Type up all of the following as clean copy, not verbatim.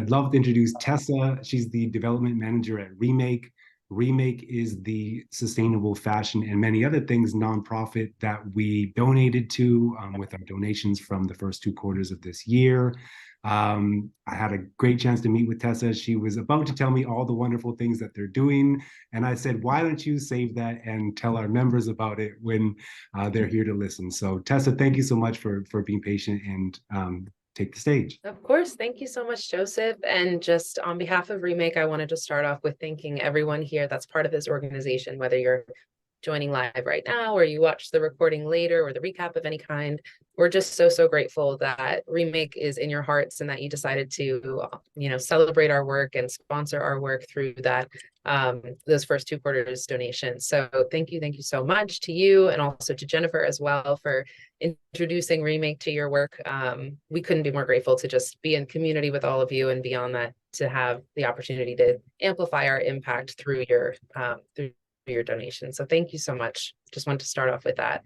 I'd love to introduce Tessa. She's the development manager at Remake. Remake is the sustainable fashion and many other things nonprofit that we donated to with our donations from the first 2 quarters of this year. I had a great chance to meet with Tessa. She was about to tell me all the wonderful things that they're doing. And I said, why don't you save that and tell our members about it when they're here to listen? So Tessa, thank you so much for being patient and take the stage. Of course. Thank you so much, Joseph. And just on behalf of Remake, I wanted to start off with thanking everyone here that's part of this organization, whether you're joining live right now or you watch the recording later or the recap of any kind. We're just so grateful that Remake is in your hearts and that you decided to, celebrate our work and sponsor our work through that, those first 2 quarters donations. So thank you so much to you and also to Jennifer as well for introducing Remake to your work. We couldn't be more grateful to just be in community with all of you, and beyond that, to have the opportunity to amplify our impact through your donation. So thank you so much. Just want to start off with that.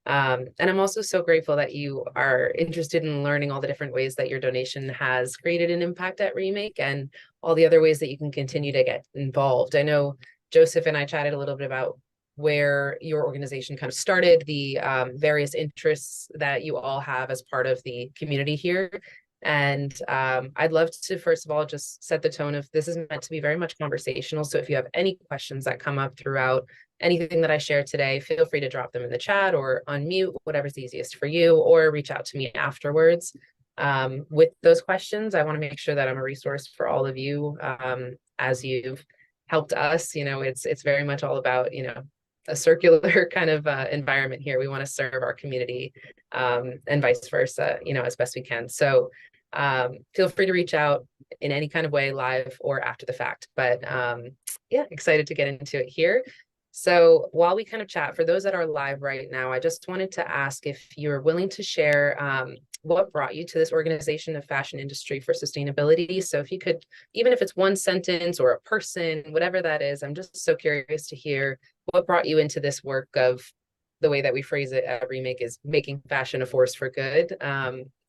And I'm also so grateful that you are interested in learning all the different ways that your donation has created an impact at Remake and all the other ways that you can continue to get involved. I know Joseph and I chatted a little bit about where your organization kind of started, the various interests that you all have as part of the community here. And I'd love to, first of all, just set the tone of this is meant to be very much conversational. So if you have any questions that come up throughout anything that I share today, feel free to drop them in the chat or unmute, whatever's easiest for you, or reach out to me afterwards. With those questions, I want to make sure that I'm a resource for all of you as you've helped us. It's very much all about, a circular kind of environment here. We want to serve our community and vice versa, as best we can. So feel free to reach out in any kind of way, live or after the fact. But yeah, excited to get into it here. So while we kind of chat, for those that are live right now, I just wanted to ask if you're willing to share what brought you to this organization of Fashion Industry for Sustainability. So if you could, even if it's one sentence or a person, whatever that is, I'm just so curious to hear what brought you into this work of, the way that we phrase it at Remake is making fashion a force for good.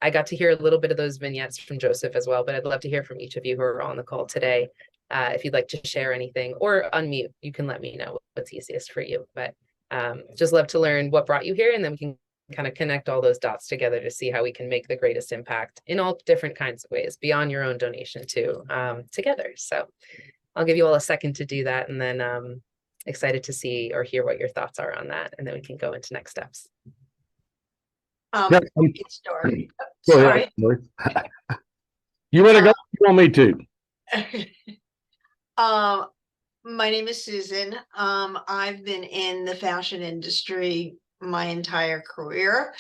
I got to hear a little bit of those vignettes from Joseph as well, but I'd love to hear from each of you who are on the call today. If you'd like to share anything or unmute, you can let me know what's easiest for you. But just love to learn what brought you here, and then we can kind of connect all those dots together to see how we can make the greatest impact in all different kinds of ways beyond your own donation too, together. So I'll give you all a second to do that, and then excited to see or hear what your thoughts are on that, and then we can go into next steps. It's Dory. Sorry. You want to go? You want me to? My name is Susan. I've been in the fashion industry my entire career,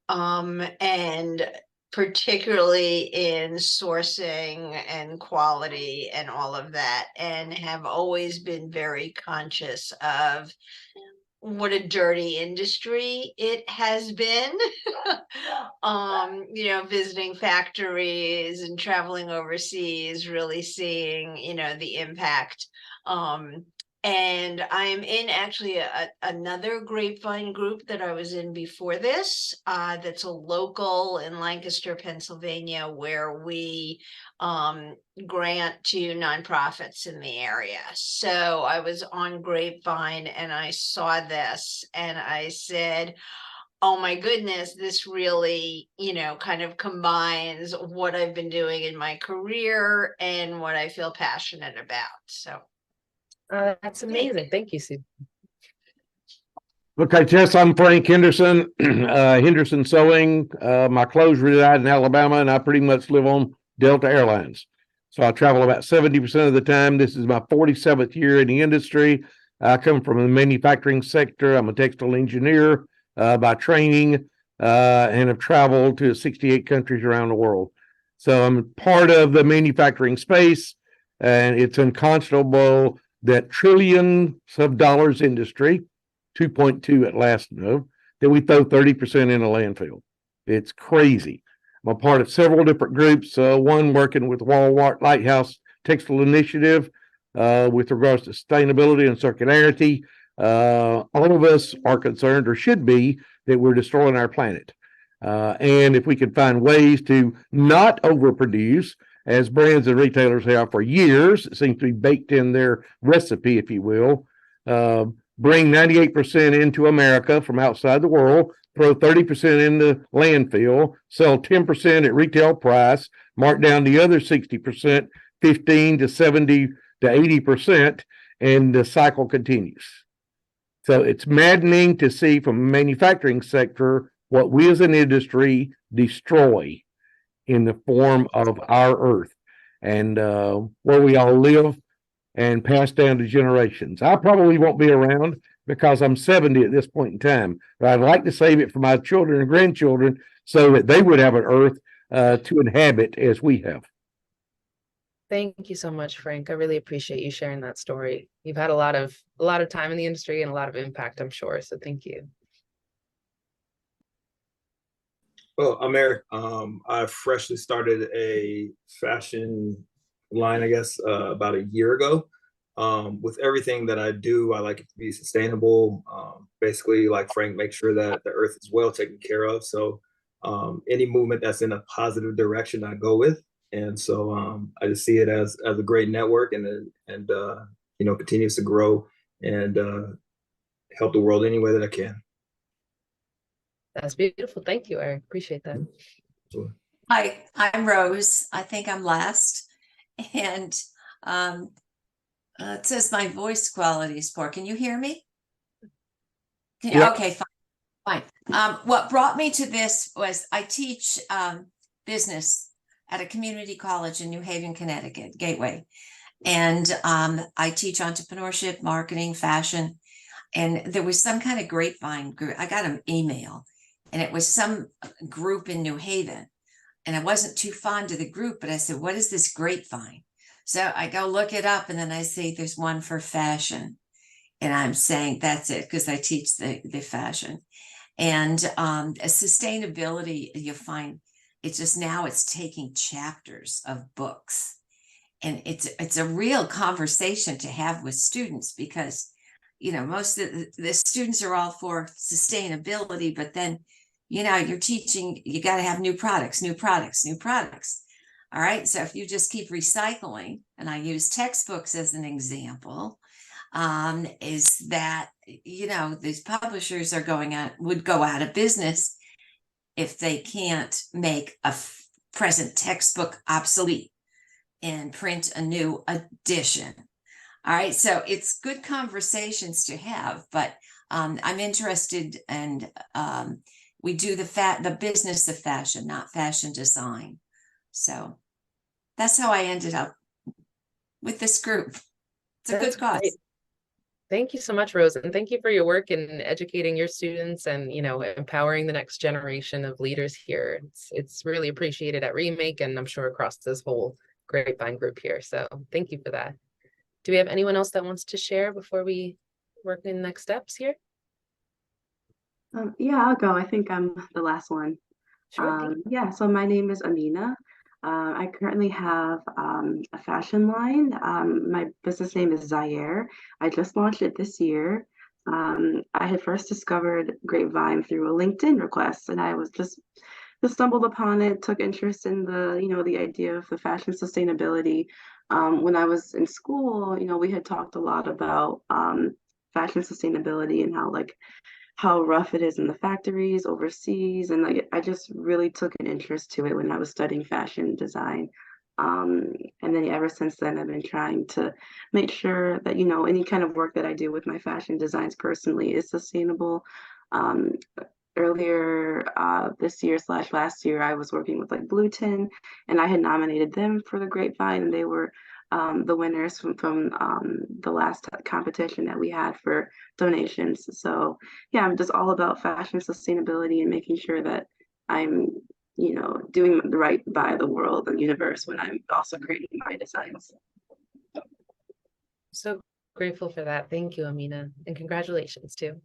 and particularly in sourcing and quality and all of that, and have always been very conscious of what a dirty industry it has been. Visiting factories and traveling overseas, really seeing, the impact. And I'm in actually another grapevine group that I was in before this, that's a local in Lancaster, Pennsylvania, where we grant to nonprofits in the area. So I was on Grapevine and I saw this and I said, oh my goodness, this really, kind of combines what I've been doing in my career and what I feel passionate about. So that's amazing. Thank you, Sue. Okay, Tess, I'm Frank Henderson, Henderson Sewing. My clothes reside in Alabama, and I pretty much live on Delta Airlines. So I travel about 70% of the time. This is my 47th year in the industry. I come from the manufacturing sector. I'm a textile engineer by training, and have traveled to 68 countries around the world. So I'm part of the manufacturing space, and it's unconscionable that trillions of dollars industry, 2.2 at last note, that we throw 30% in a landfill. It's crazy. I'm a part of several different groups, one working with Walmart Lighthouse Textile Initiative with regards to sustainability and circularity. All of us are concerned, or should be, that we're destroying our planet. And if we could find ways to not overproduce as brands and retailers have for years. It seems to be baked in their recipe, if you will. Bring 98% into America from outside the world, throw 30% in the landfill, sell 10% at retail price, mark down the other 60%, 15 to 70 to 80%, and the cycle continues. So it's maddening to see from the manufacturing sector what we as an industry destroy in the form of our earth and where we all live and pass down to generations. I probably won't be around because I'm 70 at this point in time, but I'd like to save it for my children and grandchildren so that they would have an earth to inhabit as we have. Thank you so much, Frank. I really appreciate you sharing that story. You've had a lot of time in the industry and a lot of impact, I'm sure. So thank you. Well, I'm Eric. I freshly started a fashion line, I guess, about a year ago. With everything that I do, I like it to be sustainable. Basically, like Frank, make sure that the earth is well taken care of. So any movement that's in a positive direction, I go with. And so I just see it as a great network and continues to grow and help the world any way that I can. That's beautiful. Thank you, Eric. Appreciate that. Sure. Hi, I'm Rose. I think I'm last. And it says my voice quality is poor. Can you hear me? Yep. Okay, fine. What brought me to this was I teach business at a community college in New Haven, Connecticut, Gateway. And I teach entrepreneurship, marketing, fashion. And there was some kind of grapevine group. I got an email and it was some group in New Haven. And I wasn't too fond of the group, but I said, what is this grapevine? So I go look it up and then I say there's one for fashion. And I'm saying that's it because I teach the fashion. And sustainability, you find it's just now it's taking chapters of books. And it's a real conversation to have with students because, you know, most of the students are all for sustainability, but then, you know, you're teaching, you got to have new products. All right. So if you just keep recycling, and I use textbooks as an example, is that, you know, these publishers are would go out of business if they can't make a present textbook obsolete and print a new edition. All right. So it's good conversations to have, but I'm interested and we do the business of fashion, not fashion design. So that's how I ended up with this group. It's a good cause. Great. Thank you so much, Rose. And thank you for your work in educating your students and, you know, empowering the next generation of leaders here. It's really appreciated at Remake and I'm sure across this whole Grapevine group here. So thank you for that. Do we have anyone else that wants to share before we work in next steps here? Yeah, I'll go. I think I'm the last one. Sure. Yeah, so my name is Amina. I currently have a fashion line. My business name is Zaire. I just launched it this year. I had first discovered Grapevine through a LinkedIn request, and I was just stumbled upon it, took interest in the idea of the fashion sustainability. When I was in school, we had talked a lot about fashion sustainability and how rough it is in the factories overseas. And I just really took an interest to it when I was studying fashion design. And then ever since then, I've been trying to make sure that, any kind of work that I do with my fashion designs personally is sustainable. Earlier this year / last year, I was working with Blue Tin, and I had nominated them for the Grapevine, and they were the winners from the last competition that we had for donations. So yeah, I'm just all about fashion sustainability and making sure that I'm, doing right by the world and universe when I'm also creating my designs. So grateful for that. Thank you, Amina, and congratulations too.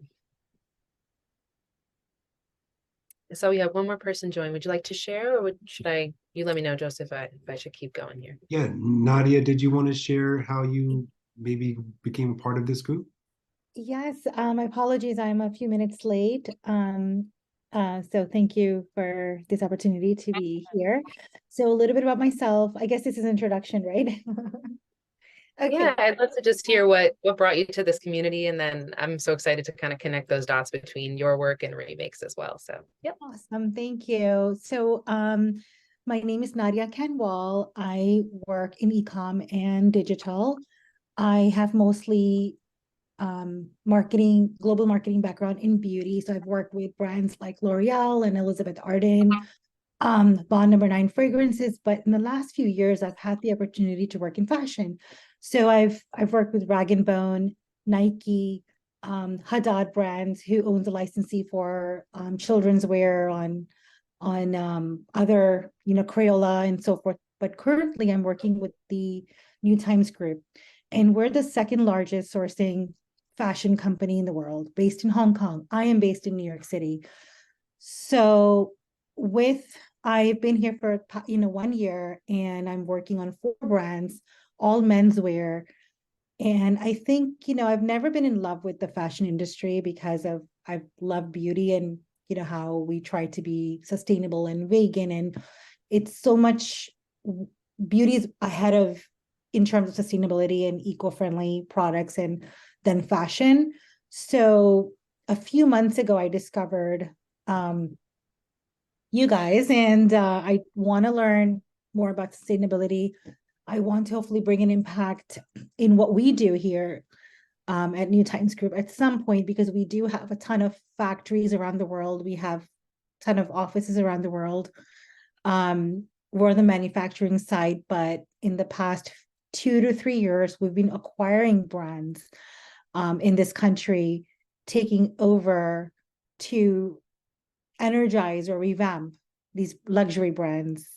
So we have one more person join. Would you like to share, or should you let me know, Joseph, if I should keep going here? Yeah, Nadia, did you want to share how you maybe became a part of this group? Yes, my apologies, I'm a few minutes late. So thank you for this opportunity to be here. So a little bit about myself. I guess this is introduction, right? Okay. Yeah, I'd love to just hear what brought you to this community, and then I'm so excited to kind of connect those dots between your work and remakes as well. So, yep. Awesome. Thank you. So, my name is Nadia Canwal. I work in e-com and digital. I have mostly global marketing background in beauty. So I've worked with brands like L'Oreal and Elizabeth Arden, Bond Number 9 fragrances. But in the last few years, I've had the opportunity to work in fashion. So I've worked with Rag & Bone, Nike, Haddad Brands, who owns a licensee for children's wear on other, Crayola and so forth. But currently I'm working with the New Times Group, and we're the second largest sourcing fashion company in the world, based in Hong Kong. I am based in New York City. So I've been here for 1 year, and I'm working on 4 brands, all menswear. And I think, I've never been in love with the fashion industry because I've loved beauty and, how we try to be sustainable and vegan. And it's so much, beauty is ahead of, in terms of sustainability and eco-friendly products and then fashion. So a few months ago, I discovered you guys, and I want to learn more about sustainability. I want to hopefully bring an impact in what we do here at New Times Group at some point, because we do have a ton of factories around the world. We have a ton of offices around the world. We're on the manufacturing side, but in the past 2 to 3 years, we've been acquiring brands in this country, taking over to energize or revamp these luxury brands,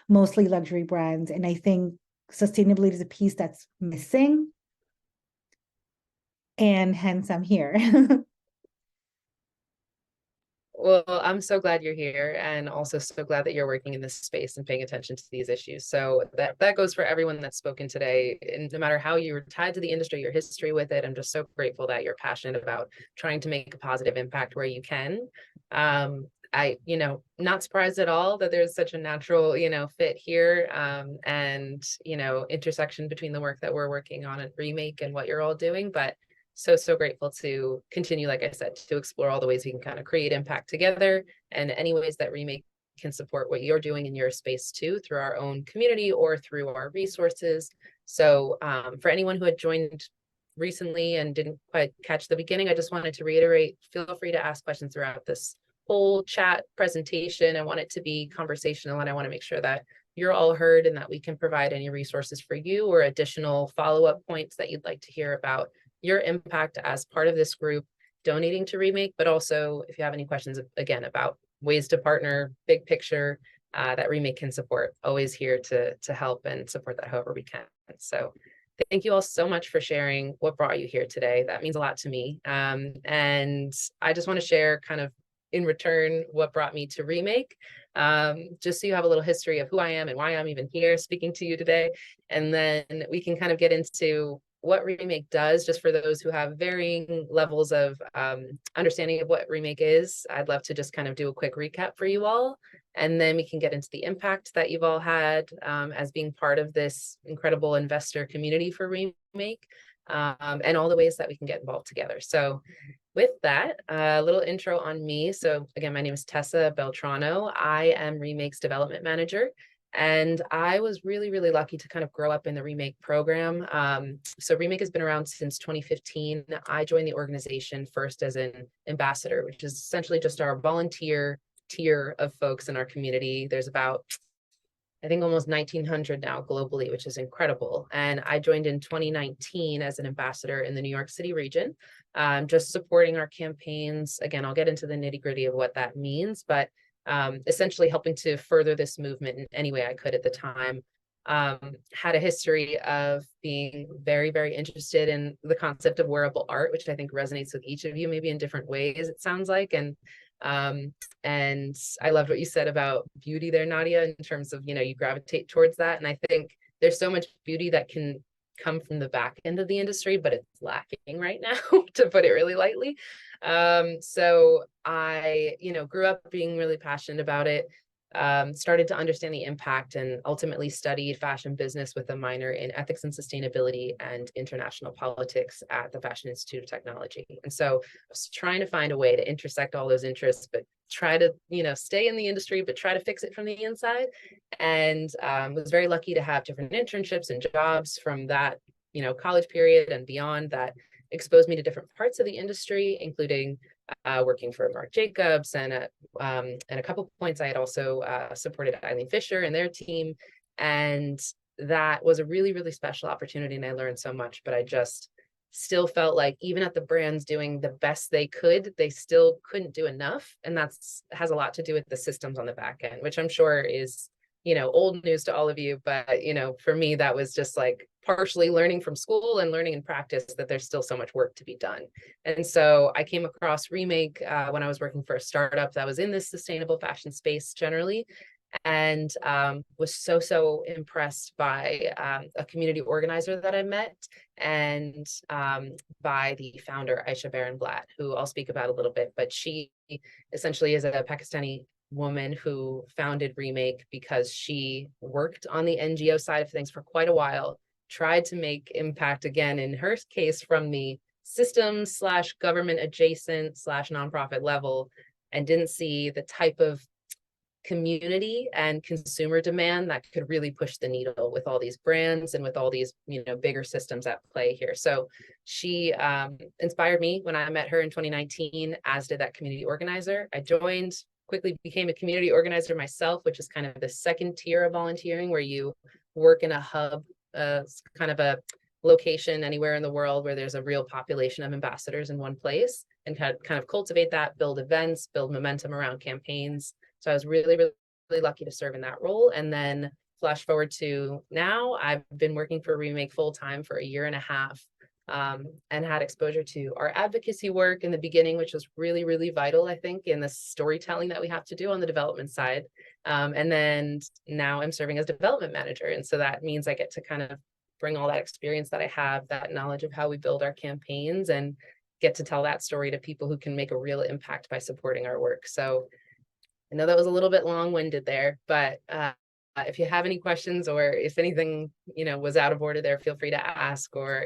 mostly luxury brands. And I think sustainability is a piece that's missing. And hence I'm here. Well, I'm so glad you're here, and also so glad that you're working in this space and paying attention to these issues. So that goes for everyone that's spoken today. And no matter how you're tied to the industry, your history with it, I'm just so grateful that you're passionate about trying to make a positive impact where you can. Not surprised at all that there's such a natural, fit here, and, intersection between the work that we're working on at Remake and what you're all doing. But so grateful to continue, like I said, to explore all the ways we can kind of create impact together, and any ways that Remake can support what you're doing in your space too, through our own community or through our resources. So for anyone who had joined recently and didn't quite catch the beginning, I just wanted to reiterate, feel free to ask questions throughout this whole chat presentation. I want it to be conversational, and I want to make sure that you're all heard and that we can provide any resources for you or additional follow-up points that you'd like to hear about your impact as part of this group donating to Remake. But also, if you have any questions, again, about ways to partner, big picture, that Remake can support, always here to help and support that however we can. So thank you all so much for sharing what brought you here today. That means a lot to me. And I just want to share kind of in return what brought me to Remake, just so you have a little history of who I am and why I'm even here speaking to you today. And then we can kind of get into what Remake does, just for those who have varying levels of understanding of what Remake is. I'd love to just kind of do a quick recap for you all, and then we can get into the impact that you've all had as being part of this incredible investor community for Remake, and all the ways that we can get involved together. So with that, a little intro on me. So again, my name is Tessa Beltrano. I am Remake's development manager. And I was really, really lucky to kind of grow up in the Remake program. So Remake has been around since 2015. I joined the organization first as an ambassador, which is essentially just our volunteer tier of folks in our community. There's about, I think, almost 1,900 now globally, which is incredible. And I joined in 2019 as an ambassador in the New York City region, just supporting our campaigns. Again, I'll get into the nitty-gritty of what that means, but essentially helping to further this movement in any way I could at the time. Had a history of being very, very interested in the concept of wearable art, which I think resonates with each of you, maybe in different ways, it sounds like. And I loved what you said about beauty there, Nadia, in terms of, you gravitate towards that. And I think there's so much beauty that can come from the back end of the industry, but it's lacking right now, to put it really lightly. So I, grew up being really passionate about it, started to understand the impact, and ultimately studied fashion business with a minor in ethics and sustainability and international politics at the Fashion Institute of Technology. And so I was trying to find a way to intersect all those interests, but try to, stay in the industry, but try to fix it from the inside. And was very lucky to have different internships and jobs from that, college period and beyond that exposed me to different parts of the industry, including working for Marc Jacobs, and at a couple points I had also supported Eileen Fisher and their team. And that was a really, really special opportunity, and I learned so much, but I just still felt like even at the brands doing the best they could, they still couldn't do enough. And has a lot to do with the systems on the back end, which I'm sure is, old news to all of you. But, for me, that was just like partially learning from school and learning in practice that there's still so much work to be done. And so I came across Remake when I was working for a startup that was in this sustainable fashion space generally, and was so impressed by a community organizer that I met, and by the founder, Aisha Baran-Blatt, who I'll speak about a little bit. But she essentially is a Pakistani woman who founded Remake because she worked on the NGO side of things for quite a while, tried to make impact, again, in her case, from the systems / government adjacent / nonprofit level, and didn't see the type of community and consumer demand that could really push the needle with all these brands and with all these, bigger systems at play here. So she inspired me when I met her in 2019, as did that community organizer. I joined, quickly became a community organizer myself, which is kind of the second tier of volunteering, where you work in a hub, kind of a location anywhere in the world where there's a real population of ambassadors in one place, and kind of cultivate that, build events, build momentum around campaigns. So I was really, really, really lucky to serve in that role. And then flash forward to now, I've been working for Remake full time for 1.5 years, and had exposure to our advocacy work in the beginning, which was really, really vital, I think, in the storytelling that we have to do on the development side. And then now I'm serving as development manager. And so that means I get to kind of bring all that experience that I have, that knowledge of how we build our campaigns, and get to tell that story to people who can make a real impact by supporting our work. So I know that was a little bit long-winded there, but if you have any questions, or if anything, was out of order there, feel free to ask, or,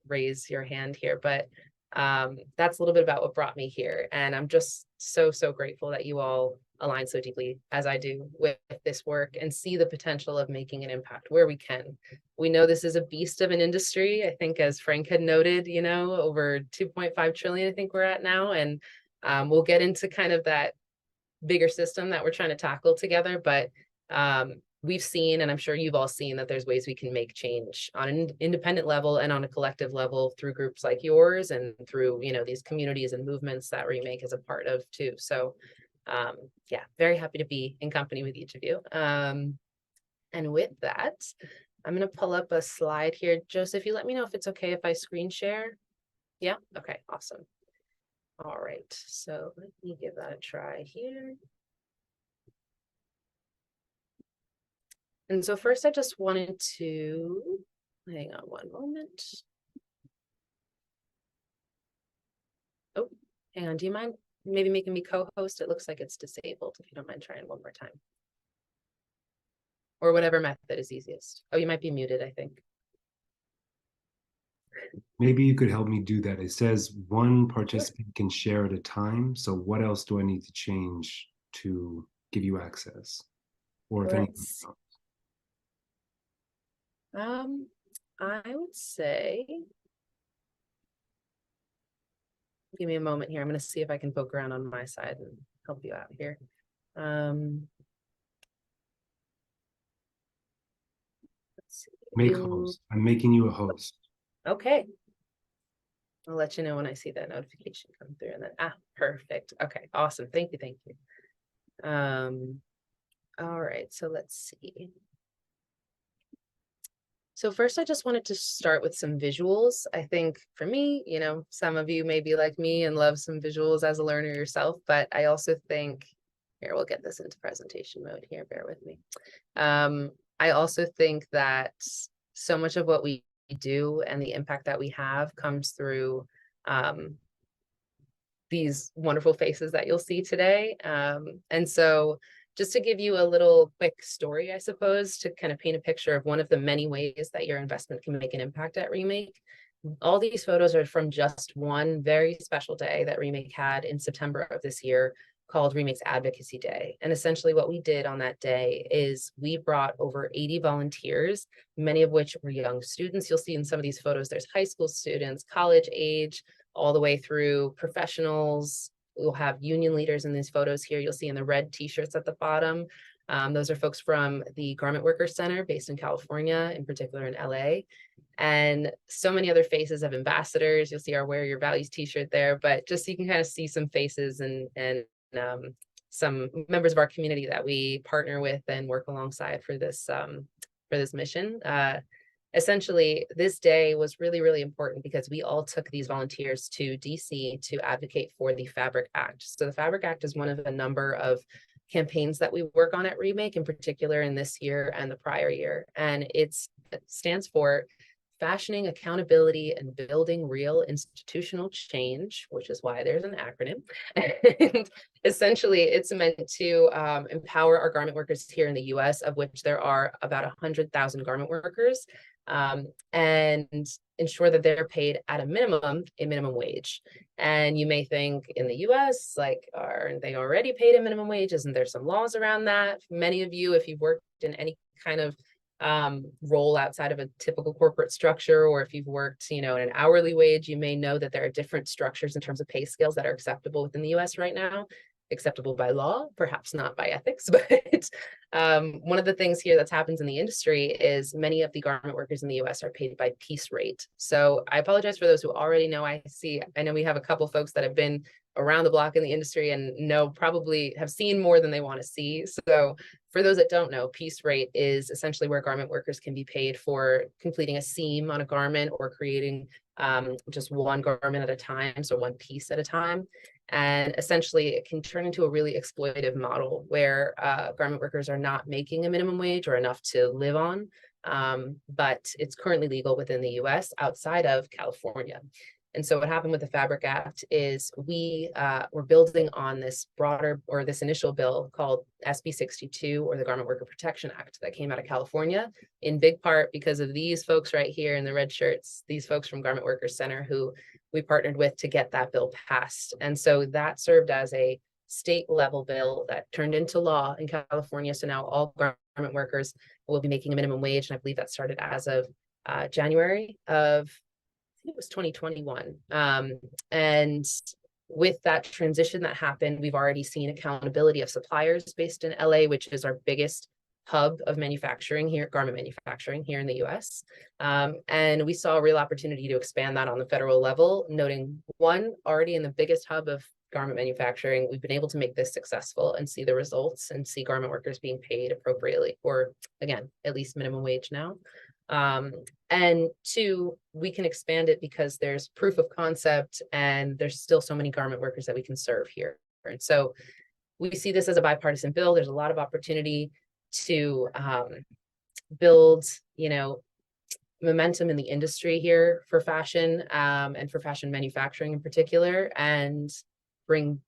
raise your hand here. But that's a little bit about what brought me here. And I'm just so grateful that you all align so deeply, as I do, with this work, and see the potential of making an impact where we can. We know this is a beast of an industry. I think, as Frank had noted, over 2.5 trillion, I think we're at now. And we'll get into kind of that bigger system that we're trying to tackle together. But we've seen, and I'm sure you've all seen, that there's ways we can make change on an independent level and on a collective level through groups like yours, and through, these communities and movements that Remake is a part of too. So yeah, very happy to be in company with each of you. And with that, I'm going to pull up a slide here. Joseph, you let me know if it's okay if I screen share. Yeah. Okay. Awesome. All right, so let me give that a try here. And so first, I just wanted to, hang on one moment. Oh, hang on, do you mind maybe making me co-host? It looks like it's disabled, if you don't mind trying one more time. Or whatever method is easiest. Oh, you might be muted, I think. Maybe you could help me do that. It says one participant can share at a time. So what else do I need to change to give you access? Or if anything else? I would say, give me a moment here. I'm going to see if I can poke around on my side and help you out here. Let's see. Make host. I'm making you a host. Okay. I'll let you know when I see that notification come through, and then, perfect. Okay, awesome. Thank you. All right, so let's see. So first, I just wanted to start with some visuals. I think for me, some of you may be like me and love some visuals as a learner yourself, but I also think, here, we'll get this into presentation mode here, bear with me. I also think that so much of what we do and the impact that we have comes through these wonderful faces that you'll see today. And so just to give you a little quick story, I suppose, to kind of paint a picture of one of the many ways that your investment can make an impact at Remake. All these photos are from just one very special day that Remake had in September of this year, called Remake's Advocacy Day. And essentially what we did on that day is we brought over 80 volunteers, many of which were young students. You'll see in some of these photos, there's high school students, college age, all the way through professionals. We'll have union leaders in these photos here. You'll see in the red t-shirts at the bottom. Those are folks from the Garment Workers Center based in California, in particular in LA. And so many other faces of ambassadors. You'll see our Wear Your Values t-shirt there, but just so you can kind of see some faces and some members of our community that we partner with and work alongside for this mission. Essentially, this day was really, really important because we all took these volunteers to DC to advocate for the Fabric Act. So the Fabric Act is one of a number of campaigns that we work on at Remake, in particular in this year and the prior year. And it stands for Fashioning Accountability and Building Real Institutional Change, which is why there's an acronym. And essentially, it's meant to empower our garment workers here in the US, of which there are about 100,000 garment workers, and ensure that they're paid at a minimum wage. And you may think in the US, like, aren't they already paid a minimum wage? Isn't there some laws around that? Many of you, if you've worked in any kind of role outside of a typical corporate structure, or if you've worked, in an hourly wage, you may know that there are different structures in terms of pay scales that are acceptable within the US right now, acceptable by law, perhaps not by ethics. But one of the things here that's happens in the industry is many of the garment workers in the US are paid by piece rate. So I apologize for those who already know. I know we have a couple folks that have been around the block in the industry and probably have seen more than they want to see. So for those that don't know, piece rate is essentially where garment workers can be paid for completing a seam on a garment or creating just one garment at a time, so one piece at a time. And essentially it can turn into a really exploitative model where garment workers are not making a minimum wage or enough to live on, but it's currently legal within the US outside of California. And so what happened with the Fabric Act is we were building on this broader, or this initial bill called SB 62, or the Garment Worker Protection Act, that came out of California, in big part because of these folks right here in the red shirts, these folks from Garment Workers Center who we partnered with to get that bill passed. And so that served as a state level bill that turned into law in California. So now all garment workers will be making a minimum wage. And I believe that started as of January of, it was 2021. And with that transition that happened, we've already seen accountability of suppliers based in LA, which is our biggest hub of manufacturing here, garment manufacturing here in the US. And we saw a real opportunity to expand that on the federal level, noting one, already in the biggest hub of garment manufacturing, we've been able to make this successful and see the results and see garment workers being paid appropriately, or again, at least minimum wage now. And two, we can expand it because there's proof of concept and there's still so many garment workers that we can serve here. And so we see this as a bipartisan bill. There's a lot of opportunity to build, momentum in the industry here for fashion, and for fashion manufacturing in particular, and bring,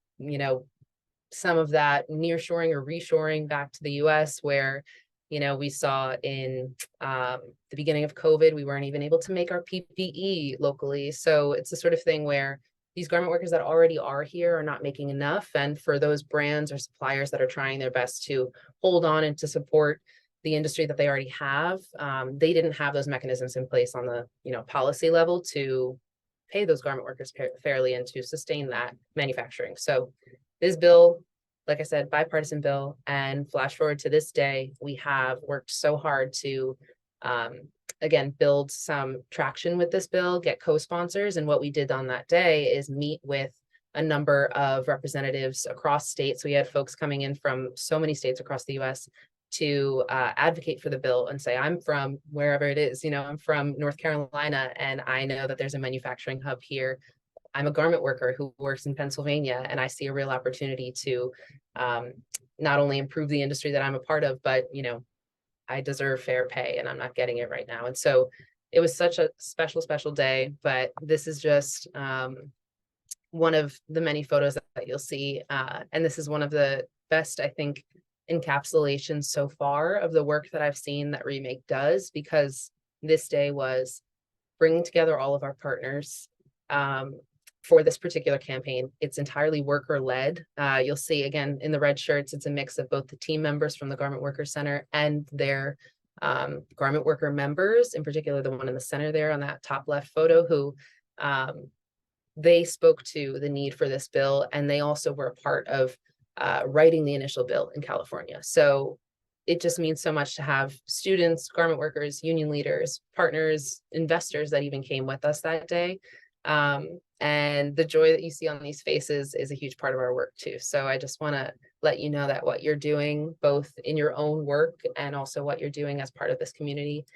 some of that nearshoring or reshoring back to the US, where we saw in the beginning of COVID, we weren't even able to make our PPE locally. So it's the sort of thing where these garment workers that already are here are not making enough. And for those brands or suppliers that are trying their best to hold on and to support the industry that they already have, they didn't have those mechanisms in place on the policy level to pay those garment workers fairly and to sustain that manufacturing. So this bill, like I said, bipartisan bill, and flash forward to this day, we have worked so hard to, again, build some traction with this bill, get co-sponsors. And what we did on that day is meet with a number of representatives across states. We had folks coming in from so many states across the US to advocate for the bill and say, I'm from wherever it is, I'm from North Carolina, and I know that there's a manufacturing hub here. I'm a garment worker who works in Pennsylvania, and I see a real opportunity to not only improve the industry that I'm a part of, but, I deserve fair pay and I'm not getting it right now. And so it was such a special, special day, but this is just one of the many photos that you'll see. And this is one of the best, I think, encapsulations so far of the work that I've seen that Remake does, because this day was bringing together all of our partners for this particular campaign. It's entirely worker led. You'll see again in the red shirts, it's a mix of both the team members from the Garment Workers Center and their garment worker members, in particular the one in the center there on that top left photo, who they spoke to the need for this bill, and they also were a part of writing the initial bill in California. So it just means so much to have students, garment workers, union leaders, partners, investors that even came with us that day. And the joy that you see on these faces is a huge part of our work too. So I just want to let you know that what you're doing, both in your own work and also what you're doing as part of this community,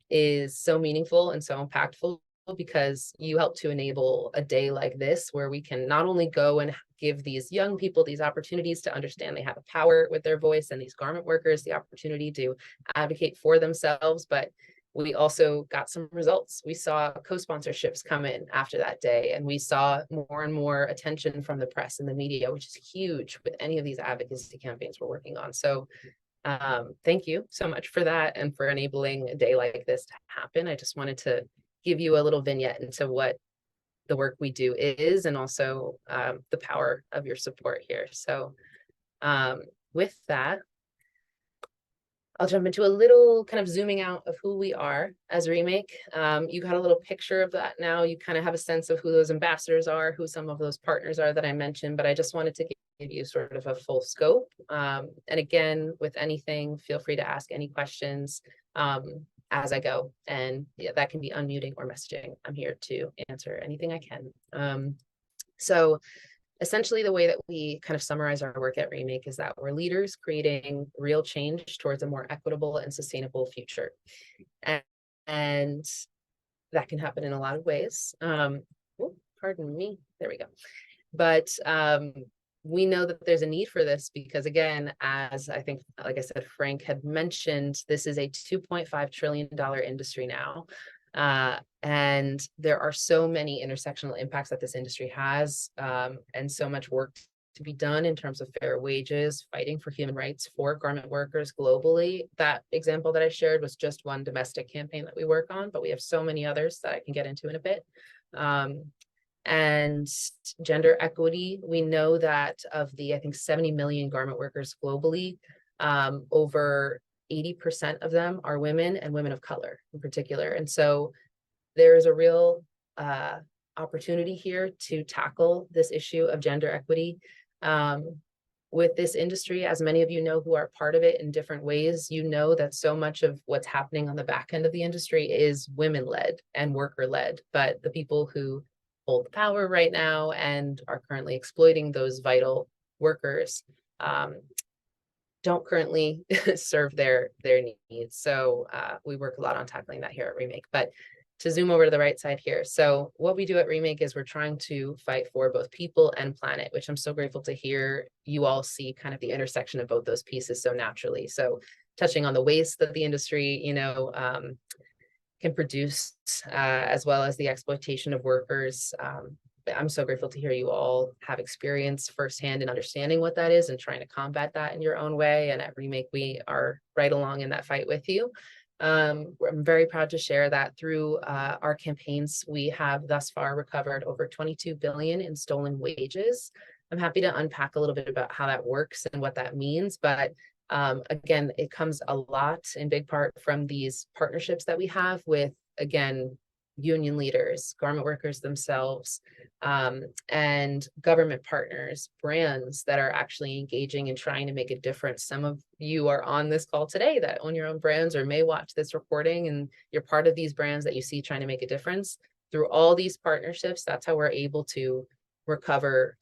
is so meaningful and so impactful, because you help to enable a day like this where we can not only go and give these young people these opportunities to understand they have a power with their voice, and these garment workers the opportunity to advocate for themselves, but we also got some results. We saw co-sponsorships come in after that day, and we saw more and more attention from the press and the media, which is huge with any of these advocacy campaigns we're working on. So thank you so much for that and for enabling a day like this to happen. I just wanted to give you a little vignette into what the work we do is, and also the power of your support here. So with that, I'll jump into a little kind of zooming out of who we are as Remake. You got a little picture of that now. You kind of have a sense of who those ambassadors are, who some of those partners are that I mentioned, but I just wanted to give you sort of a full scope. And again, with anything, feel free to ask any questions as I go. And yeah, that can be unmuting or messaging. I'm here to answer anything I can. So essentially, the way that we kind of summarize our work at Remake is that we're leaders creating real change towards a more equitable and sustainable future. And that can happen in a lot of ways. Pardon me, there we go. But we know that there's a need for this because, again, as I think, like I said, Frank had mentioned, this is a $2.5 trillion industry now. And there are so many intersectional impacts that this industry has, and so much work to be done in terms of fair wages, fighting for human rights for garment workers globally. That example that I shared was just one domestic campaign that we work on, but we have so many others that I can get into in a bit. And gender equity, we know that of the, I think, 70 million garment workers globally, over 80% of them are women, and women of color in particular. And so there is a real opportunity here to tackle this issue of gender equity with this industry. As many of you know who are part of it in different ways, you know that so much of what's happening on the back end of the industry is women-led and worker-led, but the people who hold the power right now and are currently exploiting those vital workers don't currently serve their needs. So we work a lot on tackling that here at Remake. But to zoom over to the right side here, so what we do at Remake is we're trying to fight for both people and planet, which I'm so grateful to hear you all see kind of the intersection of both those pieces so naturally. So touching on the waste that the industry, can produce, as well as the exploitation of workers. I'm so grateful to hear you all have experience firsthand in understanding what that is and trying to combat that in your own way. And at Remake, we are right along in that fight with you. I'm very proud to share that through our campaigns, we have thus far recovered over 22 billion in stolen wages. I'm happy to unpack a little bit about how that works and what that means, but again, it comes a lot in big part from these partnerships that we have with, again, union leaders, garment workers themselves, and government partners, brands that are actually engaging and trying to make a difference. Some of you are on this call today that own your own brands or may watch this recording, and you're part of these brands that you see trying to make a difference. Through all these partnerships, that's how we're able to recover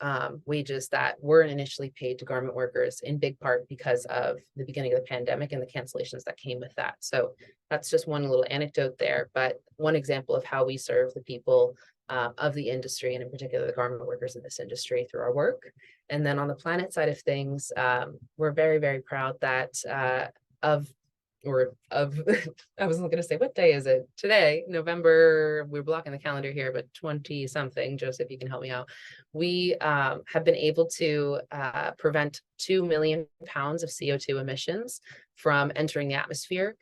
wages that weren't initially paid to garment workers, in big part because of the beginning of the pandemic and the cancellations that came with that. So that's just one little anecdote there, but one example of how we serve the people of the industry, and in particular the garment workers in this industry, through our work. And then on the planet side of things, we're very, very proud that of or of, I wasn't going to say, what day is it today? November, we're blocking the calendar here, but 20 something. Joseph, you can help me out. We have been able to prevent 2 million pounds of CO2 emissions from entering the atmosphere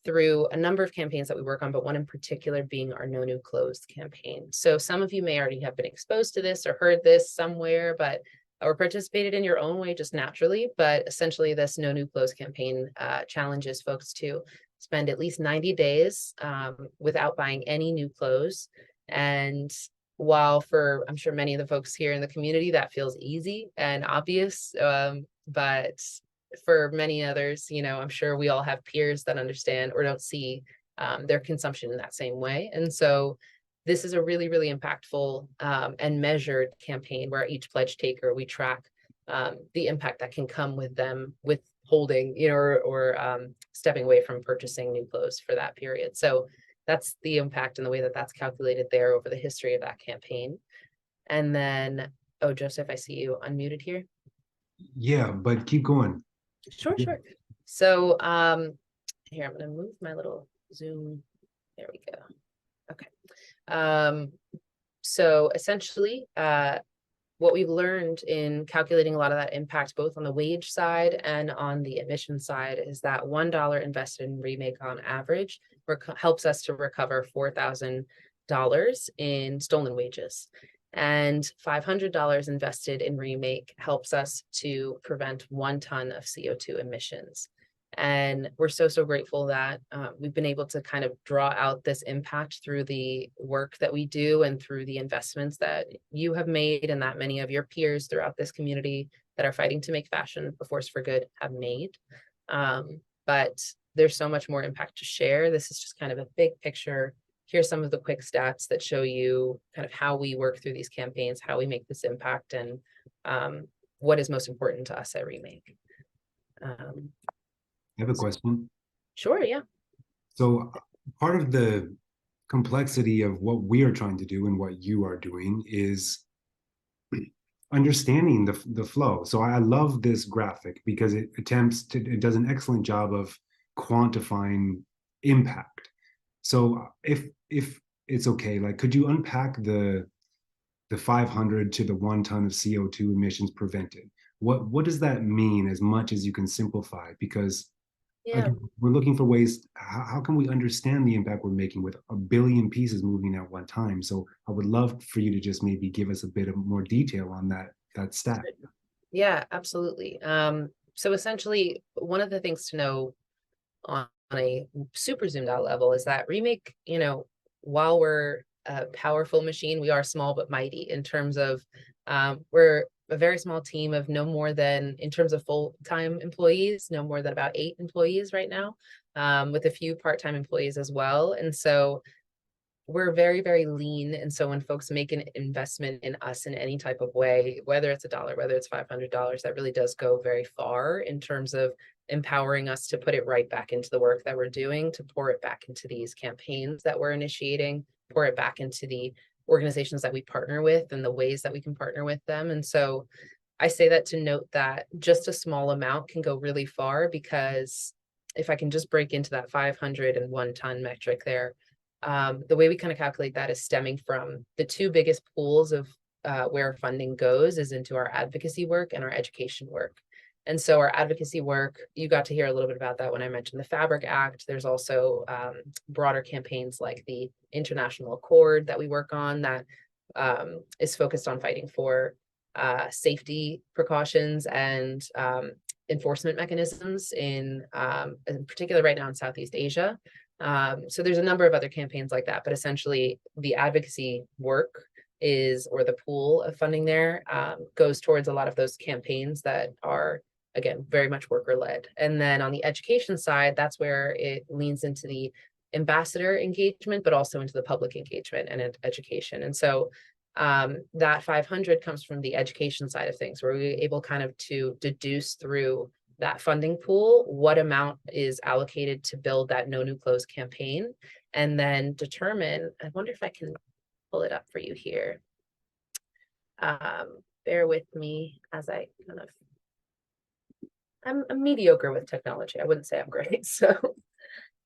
through a number of campaigns that we work on, but one in particular being our No New Clothes campaign. So some of you may already have been exposed to this or heard this somewhere, but or participated in your own way just naturally. But essentially this No New Clothes campaign challenges folks to spend at least 90 days without buying any new clothes. And while for, I'm sure many of the folks here in the community, that feels easy and obvious, but for many others, you know, I'm sure we all have peers that understand or don't see their consumption in that same way. And so this is a really, really impactful and measured campaign where each pledge taker, we track the impact that can come with them withholding, you know, or stepping away from purchasing new clothes for that period. So that's the impact and the way that that's calculated there over the history of that campaign. And then, oh, Joseph, I see you unmuted here. Yeah, but keep going. Sure, sure. So here, I'm gonna move my little Zoom. There we go. Okay. So essentially, what we've learned in calculating a lot of that impact, both on the wage side and on the emission side, is that $1 invested in Remake on average helps us to recover $4,000 in stolen wages. And $500 invested in Remake helps us to prevent 1 ton of CO2 emissions. And we're so, so grateful that we've been able to kind of draw out this impact through the work that we do and through the investments that you have made and that many of your peers throughout this community that are fighting to make fashion a force for good have made. But there's so much more impact to share. This is just kind of a big picture. Here's some of the quick stats that show you kind of how we work through these campaigns, how we make this impact, and what is most important to us at Remake. I have a question. Sure, yeah. So part of the complexity of what we are trying to do and what you are doing is understanding the flow. So I love this graphic because it does an excellent job of quantifying impact. So if it's okay, like, could you unpack the 500 to the 1 ton of CO2 emissions prevented? What does that mean, as much as you can simplify? Because again, we're looking for ways, how can we understand the impact we're making with a billion pieces moving at one time? So I would love for you to just maybe give us a bit of more detail on that stat. Yeah, absolutely. So essentially, one of the things to know on a super zoomed out level is that Remake, you know, while we're a powerful machine, we are small but mighty in terms of we're a very small team of no more than, in terms of full-time employees, no more than about 8 employees right now, with a few part-time employees as well. And so we're very, very lean. And so when folks make an investment in us in any type of way, whether it's $1, whether it's $500, that really does go very far in terms of empowering us to put it right back into the work that we're doing, to pour it back into these campaigns that we're initiating, pour it back into the organizations that we partner with and the ways that we can partner with them. And so I say that to note that just a small amount can go really far, because if I can just break into that 501 ton metric there, the way we kind of calculate that is stemming from the 2 biggest pools of where funding goes is into our advocacy work and our education work. And so our advocacy work, you got to hear a little bit about that when I mentioned the Fabric Act. There's also broader campaigns like the International Accord that we work on that is focused on fighting for safety precautions and enforcement mechanisms in particular right now in Southeast Asia. So there's a number of other campaigns like that, but essentially the advocacy work is, or the pool of funding there goes towards a lot of those campaigns that are, again, very much worker led. And then on the education side, that's where it leans into the ambassador engagement, but also into the public engagement and education. And so that 500 comes from the education side of things, where we're able kind of to deduce through that funding pool what amount is allocated to build that No New Clothes campaign, and then determine, I wonder if I can pull it up for you here. Bear with me as I kind of, I'm mediocre with technology. I wouldn't say I'm great. So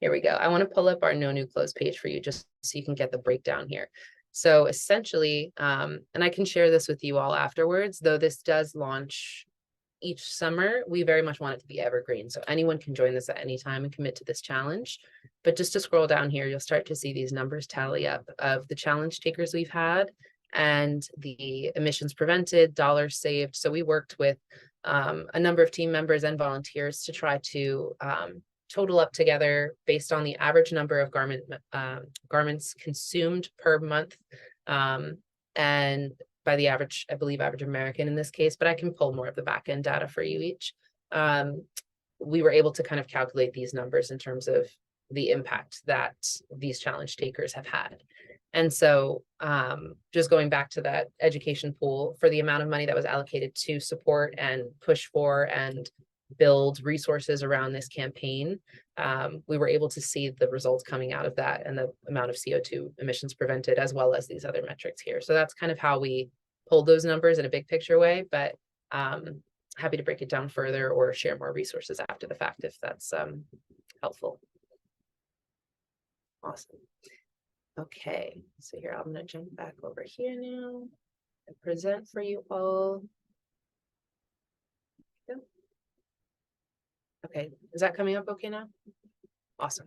Here we go. I want to pull up our no new clothes page for you just so you can get the breakdown here. So essentially, and I can share this with you all afterwards, though this does launch each summer, we very much want it to be evergreen. So anyone can join this at any time and commit to this challenge. But just to scroll down here, you'll start to see these numbers tally up of the challenge takers we've had and the emissions prevented, dollars saved. So we worked with a number of team members and volunteers to try to total up together based on the average number of garments consumed per month, and by the average, I believe average American in this case, but I can pull more of the back end data for you each. We were able to kind of calculate these numbers in terms of the impact that these challenge takers have had. And so just going back to that education pool, for the amount of money that was allocated to support and push for and build resources around this campaign, we were able to see the results coming out of that and the amount of CO2 emissions prevented, as well as these other metrics here. So that's kind of how we pulled those numbers in a big picture way, but happy to break it down further or share more resources after the fact if that's helpful. Awesome. Okay, so here I'm going to jump back over here now and present for you all. Okay, is that coming up okay now? Awesome.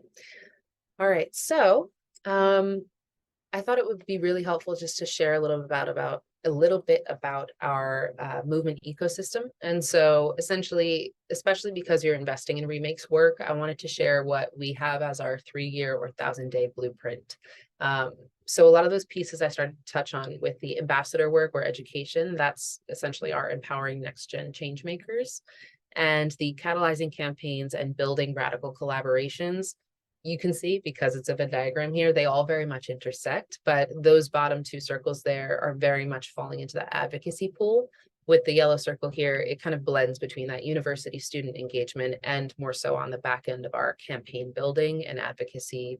All right, so I thought it would be really helpful just to share a little bit about our movement ecosystem. And so essentially, especially because you're investing in Remake's work, I wanted to share what we have as our 3-year or 1,000-day blueprint. So a lot of those pieces I started to touch on with the ambassador work or education, that's essentially our empowering next gen change makers. And the catalyzing campaigns and building radical collaborations, you can see, because it's a Venn diagram here, they all very much intersect, but those bottom 2 circles there are very much falling into the advocacy pool. With the yellow circle here, it kind of blends between that university student engagement and more so on the back end of our campaign building and advocacy,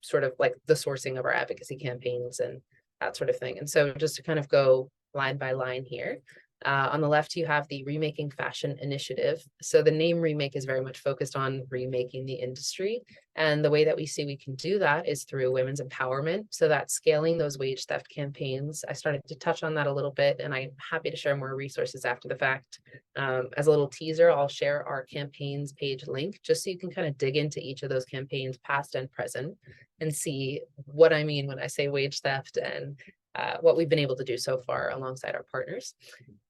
sort of like the sourcing of our advocacy campaigns and that sort of thing. And so just to kind of go line by line here, on the left, you have the Remaking Fashion Initiative. So the name Remake is very much focused on remaking the industry. And the way that we see we can do that is through women's empowerment. So that's scaling those wage theft campaigns. I started to touch on that a little bit, and I'm happy to share more resources after the fact. As a little teaser, I'll share our campaigns page link, just so you can kind of dig into each of those campaigns, past and present, and see what I mean when I say wage theft and what we've been able to do so far alongside our partners.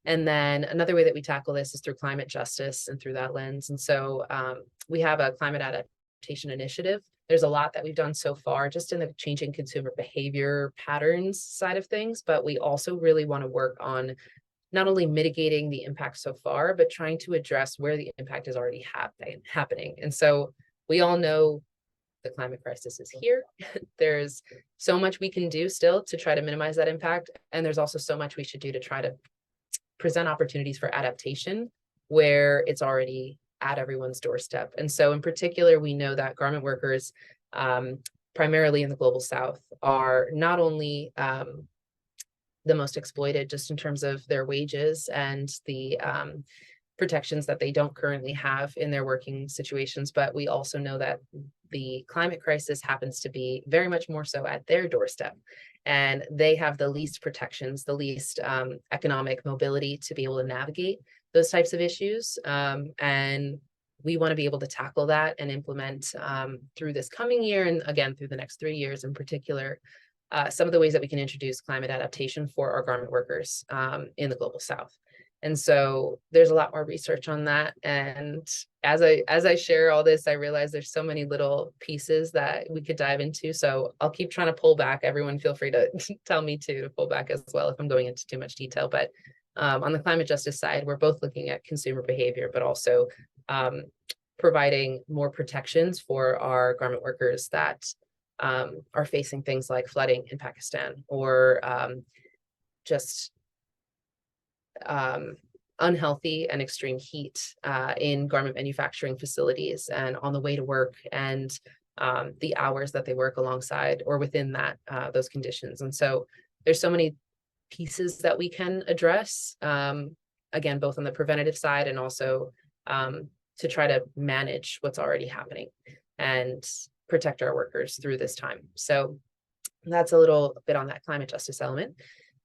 And then another way that we tackle this is through climate justice and through that lens. And so we have a climate adaptation initiative. There's a lot that we've done so far just in the changing consumer behavior patterns side of things, but we also really want to work on not only mitigating the impact so far, but trying to address where the impact is already happening. And so we all know the climate crisis is here. There's so much we can do still to try to minimize that impact. And there's also so much we should do to try to present opportunities for adaptation where it's already at everyone's doorstep. And so in particular, we know that garment workers, primarily in the global South, are not only the most exploited just in terms of their wages and the protections that they don't currently have in their working situations, but we also know that the climate crisis happens to be very much more so at their doorstep. And they have the least protections, the least economic mobility to be able to navigate those types of issues. And we want to be able to tackle that and implement through this coming year, and again, through the next 3 years in particular, some of the ways that we can introduce climate adaptation for our garment workers in the global South. And so there's a lot more research on that. And as I share all this, I realize there's so many little pieces that we could dive into. So I'll keep trying to pull back. Everyone feel free to tell me to pull back as well if I'm going into too much detail. But on the climate justice side, we're both looking at consumer behavior, but also providing more protections for our garment workers that are facing things like flooding in Pakistan, or just unhealthy and extreme heat in garment manufacturing facilities and on the way to work, and the hours that they work alongside or within that those conditions. And so there's so many pieces that we can address, again, both on the preventative side and also to try to manage what's already happening and protect our workers through this time. So that's a little bit on that climate justice element.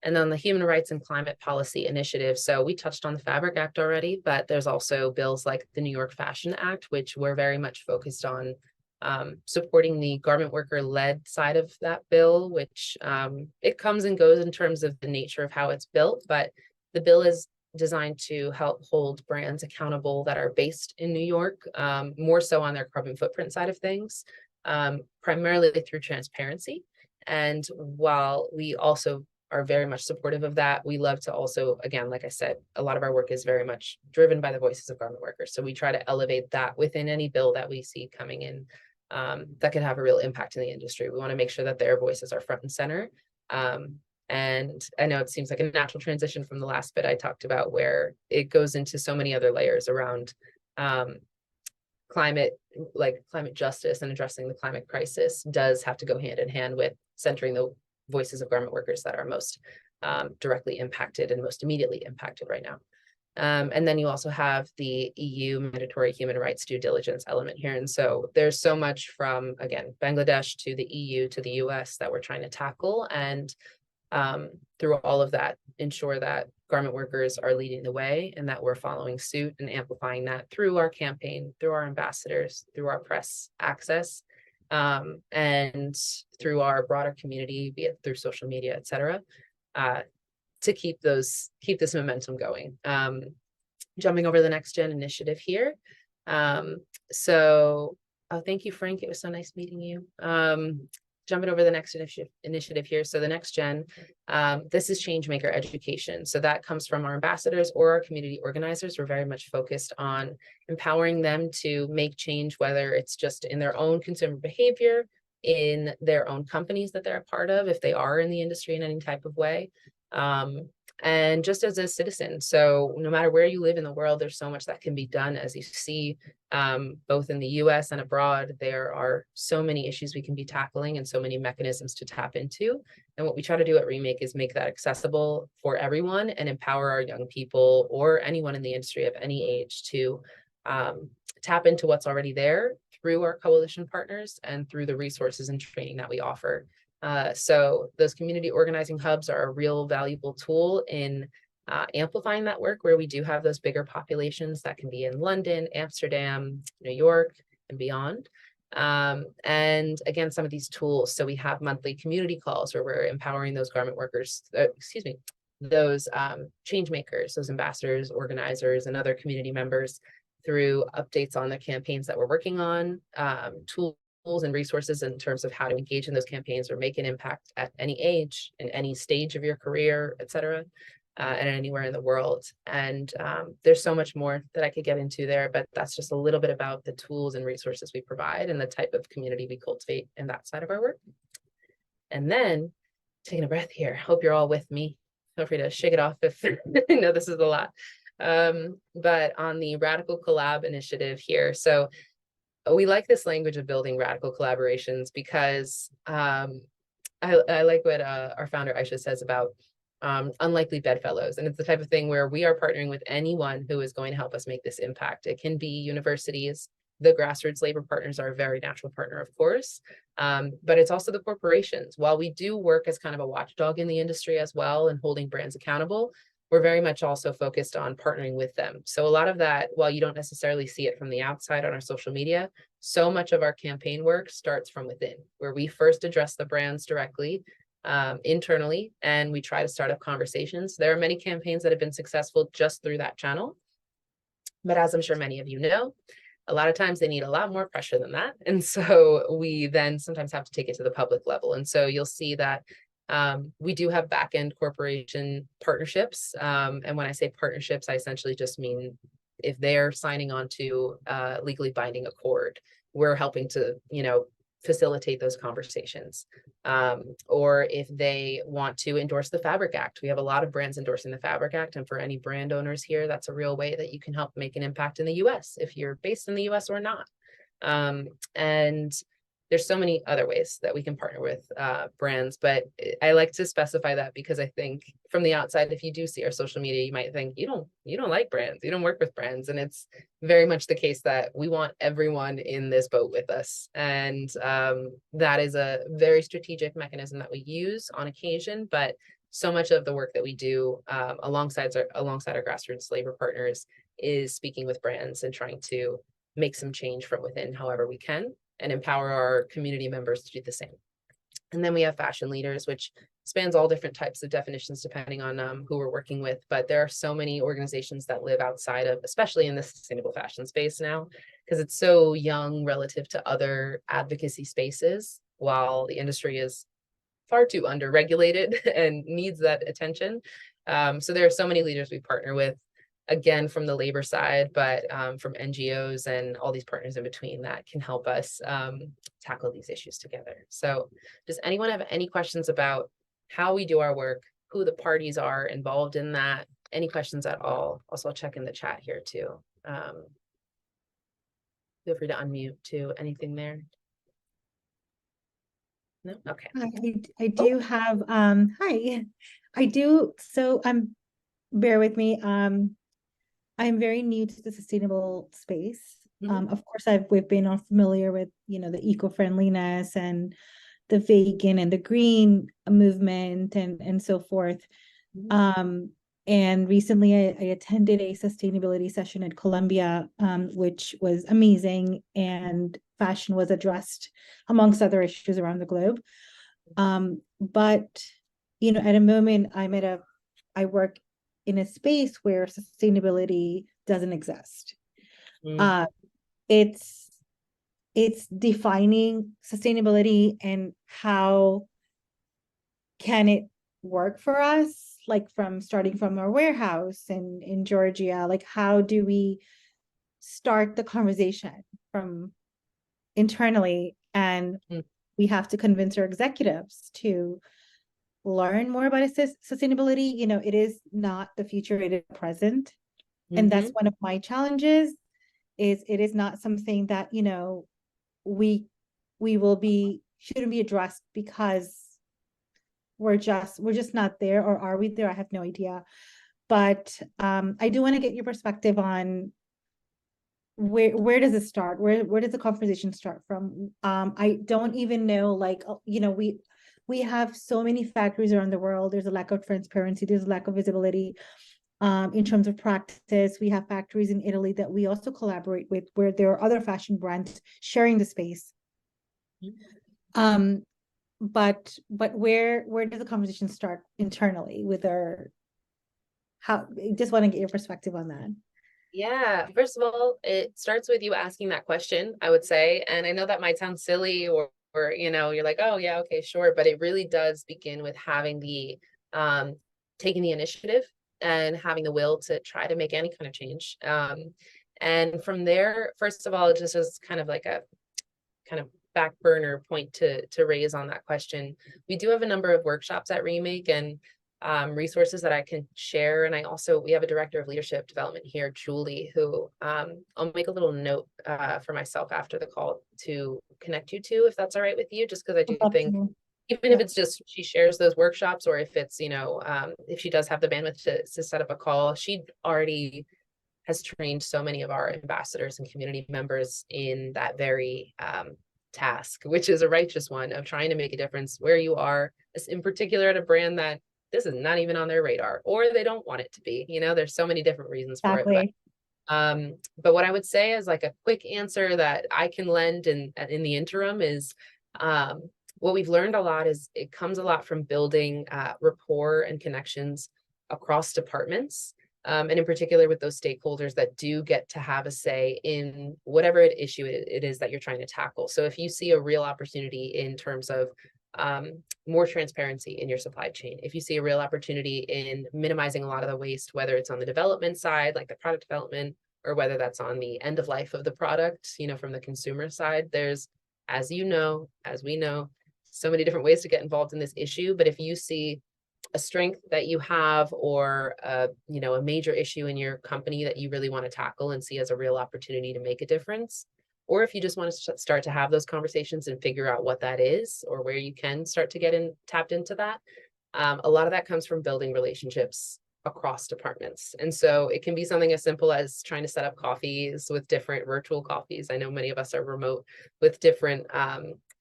And then the human rights and climate policy initiative. So we touched on the Fabric Act already, but there's also bills like the New York Fashion Act, which we're very much focused on supporting the garment worker led side of that bill, which it comes and goes in terms of the nature of how it's built, but the bill is designed to help hold brands accountable that are based in New York, more so on their carbon footprint side of things, primarily through transparency. And while we also are very much supportive of that, we love to also, again, like I said, a lot of our work is very much driven by the voices of garment workers. So we try to elevate that within any bill that we see coming in that could have a real impact in the industry. We want to make sure that their voices are front and center. And I know it seems like a natural transition from the last bit I talked about, where it goes into so many other layers around climate justice, and addressing the climate crisis does have to go hand in hand with centering the voices of garment workers that are most directly impacted and most immediately impacted right now. And then you also have the EU mandatory human rights due diligence element here. And so there's so much from, again, Bangladesh to the EU to the US that we're trying to tackle. And through all of that, ensure that garment workers are leading the way and that we're following suit and amplifying that through our campaign, through our ambassadors, through our press access, and through our broader community, be it through social media, et cetera, to keep this momentum going. Jumping over the Next Gen initiative here. So thank you, Frank. It was so nice meeting you. Jumping over the next initiative here. So the Next Gen, this is changemaker education. So that comes from our ambassadors or our community organizers. We're very much focused on empowering them to make change, whether it's just in their own consumer behavior, in their own companies that they're a part of, if they are in the industry in any type of way, and just as a citizen. So no matter where you live in the world, there's so much that can be done. As you see, both in the US and abroad, there are so many issues we can be tackling and so many mechanisms to tap into. And what we try to do at Remake is make that accessible for everyone and empower our young people or anyone in the industry of any age to tap into what's already there through our coalition partners and through the resources and training that we offer. So those community organizing hubs are a real valuable tool in amplifying that work, where we do have those bigger populations that can be in London, Amsterdam, New York, and beyond. And again, some of these tools. So we have monthly community calls where we're empowering those garment workers, those change makers, those ambassadors, organizers, and other community members through updates on the campaigns that we're working on, tools and resources in terms of how to engage in those campaigns or make an impact at any age, in any stage of your career, et cetera, and anywhere in the world. And there's so much more that I could get into there, but that's just a little bit about the tools and resources we provide and the type of community we cultivate in that side of our work. And then taking a breath here, hope you're all with me. Feel free to shake it off if I know this is a lot. But on the Radical Collab initiative here, so we like this language of building radical collaborations because I like what our founder Aisha says about unlikely bedfellows. And it's the type of thing where we are partnering with anyone who is going to help us make this impact. It can be universities. The grassroots labor partners are a very natural partner, of course, but it's also the corporations. While we do work as kind of a watchdog in the industry as well and holding brands accountable, we're very much also focused on partnering with them. So a lot of that, while you don't necessarily see it from the outside on our social media, so much of our campaign work starts from within, where we first address the brands directly, internally, and we try to start up conversations. There are many campaigns that have been successful just through that channel. But as I'm sure many of you know, a lot of times they need a lot more pressure than that. And so we then sometimes have to take it to the public level. And so you'll see that we do have back-end corporation partnerships. And when I say partnerships, I essentially just mean if they're signing on to legally binding accord, we're helping to, facilitate those conversations. Or if they want to endorse the Fabric Act, we have a lot of brands endorsing the Fabric Act. And for any brand owners here, that's a real way that you can help make an impact in the US, if you're based in the US or not. And there's so many other ways that we can partner with brands, but I like to specify that because I think from the outside, if you do see our social media, you might think you don't like brands, you don't work with brands. And it's very much the case that we want everyone in this boat with us. And that is a very strategic mechanism that we use on occasion, but so much of the work that we do alongside our grassroots labor partners is speaking with brands and trying to make some change from within however we can, and empower our community members to do the same. And then we have fashion leaders, which spans all different types of definitions depending on who we're working with. But there are so many organizations that live outside of, especially in the sustainable fashion space now, because it's so young relative to other advocacy spaces, while the industry is far too underregulated and needs that attention. So there are so many leaders we partner with, again, from the labor side, but from NGOs and all these partners in between that can help us tackle these issues together. So does anyone have any questions about how we do our work, who the parties are involved in that? Any questions at all? Also, I'll check in the chat here too. Feel free to unmute too. Anything there? No? Okay. I do have, hi, I do, so bear with me. I'm very new to the sustainable space. Of course, we've been all familiar with, the eco-friendliness and the vegan and the green movement and so forth. And recently I attended a sustainability session at Columbia, which was amazing, and fashion was addressed amongst other issues around the globe. But, at a moment I work in a space where sustainability doesn't exist. It's defining sustainability and how can it work for us, like starting from our warehouse in Georgia, like how do we start the conversation from internally, and we have to convince our executives to learn more about sustainability. It is not the future, it is present. And that's one of my challenges, is it is not something that, we shouldn't be addressed because we're just not there, or are we there? I have no idea. But I do want to get your perspective on where does it start? Where does the conversation start from? I don't even know, like, we have so many factories around the world. There's a lack of transparency. There's a lack of visibility in terms of practice. We have factories in Italy that we also collaborate with, where there are other fashion brands sharing the space. But where does the conversation start internally with just want to get your perspective on that. Yeah, first of all, it starts with you asking that question, I would say. And I know that might sound silly, or you're like, oh yeah, okay, sure. But it really does begin with having taking the initiative and having the will to try to make any kind of change. And from there, first of all, just as kind of like a kind of back burner point to raise on that question, we do have a number of workshops at Remake and resources that I can share. And we have a director of leadership development here, Julie, who I'll make a little note for myself after the call to connect you to, if that's all right with you, just because I do think even if it's just she shares those workshops, or if it's, if she does have the bandwidth to set up a call, she already has trained so many of our ambassadors and community members in that very task, which is a righteous one, of trying to make a difference where you are, in particular at a brand that this is not even on their radar, or they don't want it to be. There's so many different reasons for it. But what I would say is, like, a quick answer that I can lend in the interim is what we've learned a lot is it comes a lot from building rapport and connections across departments. And in particular with those stakeholders that do get to have a say in whatever issue it is that you're trying to tackle. So if you see a real opportunity in terms of more transparency in your supply chain, if you see a real opportunity in minimizing a lot of the waste, whether it's on the development side, like the product development, or whether that's on the end of life of the product, from the consumer side, there's, as we know, so many different ways to get involved in this issue. But if you see a strength that you have, or a major issue in your company that you really want to tackle and see as a real opportunity to make a difference, or if you just want to start to have those conversations and figure out what that is, or where you can start to get tapped into that. A lot of that comes from building relationships across departments. And so it can be something as simple as trying to set up coffees with different virtual coffees. I know many of us are remote, with different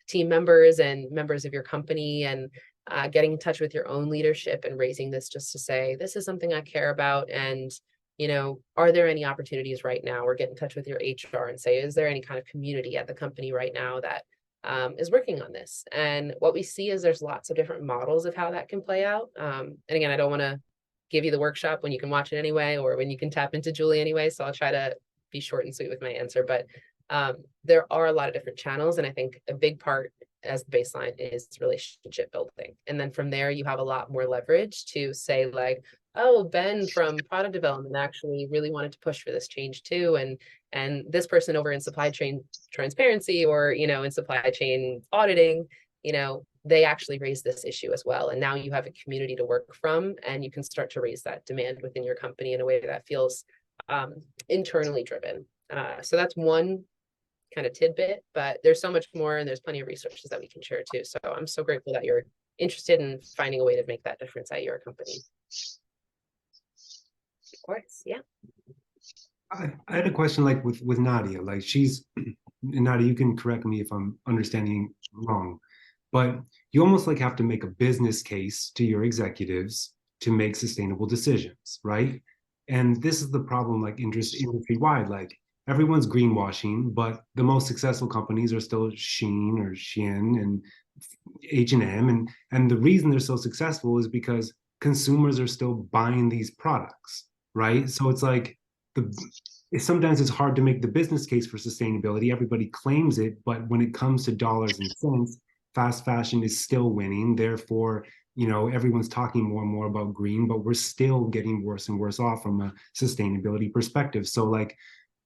team members and members of your company, and getting in touch with your own leadership and raising this just to say, this is something I care about. And, you know, are there any opportunities right now? Or get in touch with your HR and say, is there any kind of community at the company right now that is working on this? And what we see is there's lots of different models of how that can play out. And again, I don't want to give you the workshop when you can watch it anyway, or when you can tap into Julie anyway. So I'll try to be short and sweet with my answer, but there are a lot of different channels. And I think a big part as the baseline is relationship building. And then from there, you have a lot more leverage to say like, oh, Ben from product development actually really wanted to push for this change too. And this person over in supply chain transparency, or, you know, in supply chain auditing, you know, they actually raised this issue as well. And now you have a community to work from, and you can start to raise that demand within your company in a way that feels internally driven. So that's one kind of tidbit, but there's so much more, and there's plenty of resources that we can share too. So I'm so grateful that you're interested in finding a way to make that difference at your company. Of course, yeah. I had a question like with Nadia, like she's, Nadia, you can correct me if I'm understanding wrong, but you almost like have to make a business case to your executives to make sustainable decisions, right? And this is the problem, like industry-wide, like everyone's greenwashing, but the most successful companies are still Shein or Shein and H&M. And the reason they're so successful is because consumers are still buying these products, right? So it's like, sometimes it's hard to make the business case for sustainability. Everybody claims it, but when it comes to dollars and cents, fast fashion is still winning. Therefore, you know, everyone's talking more and more about green, but we're still getting worse and worse off from a sustainability perspective. So like,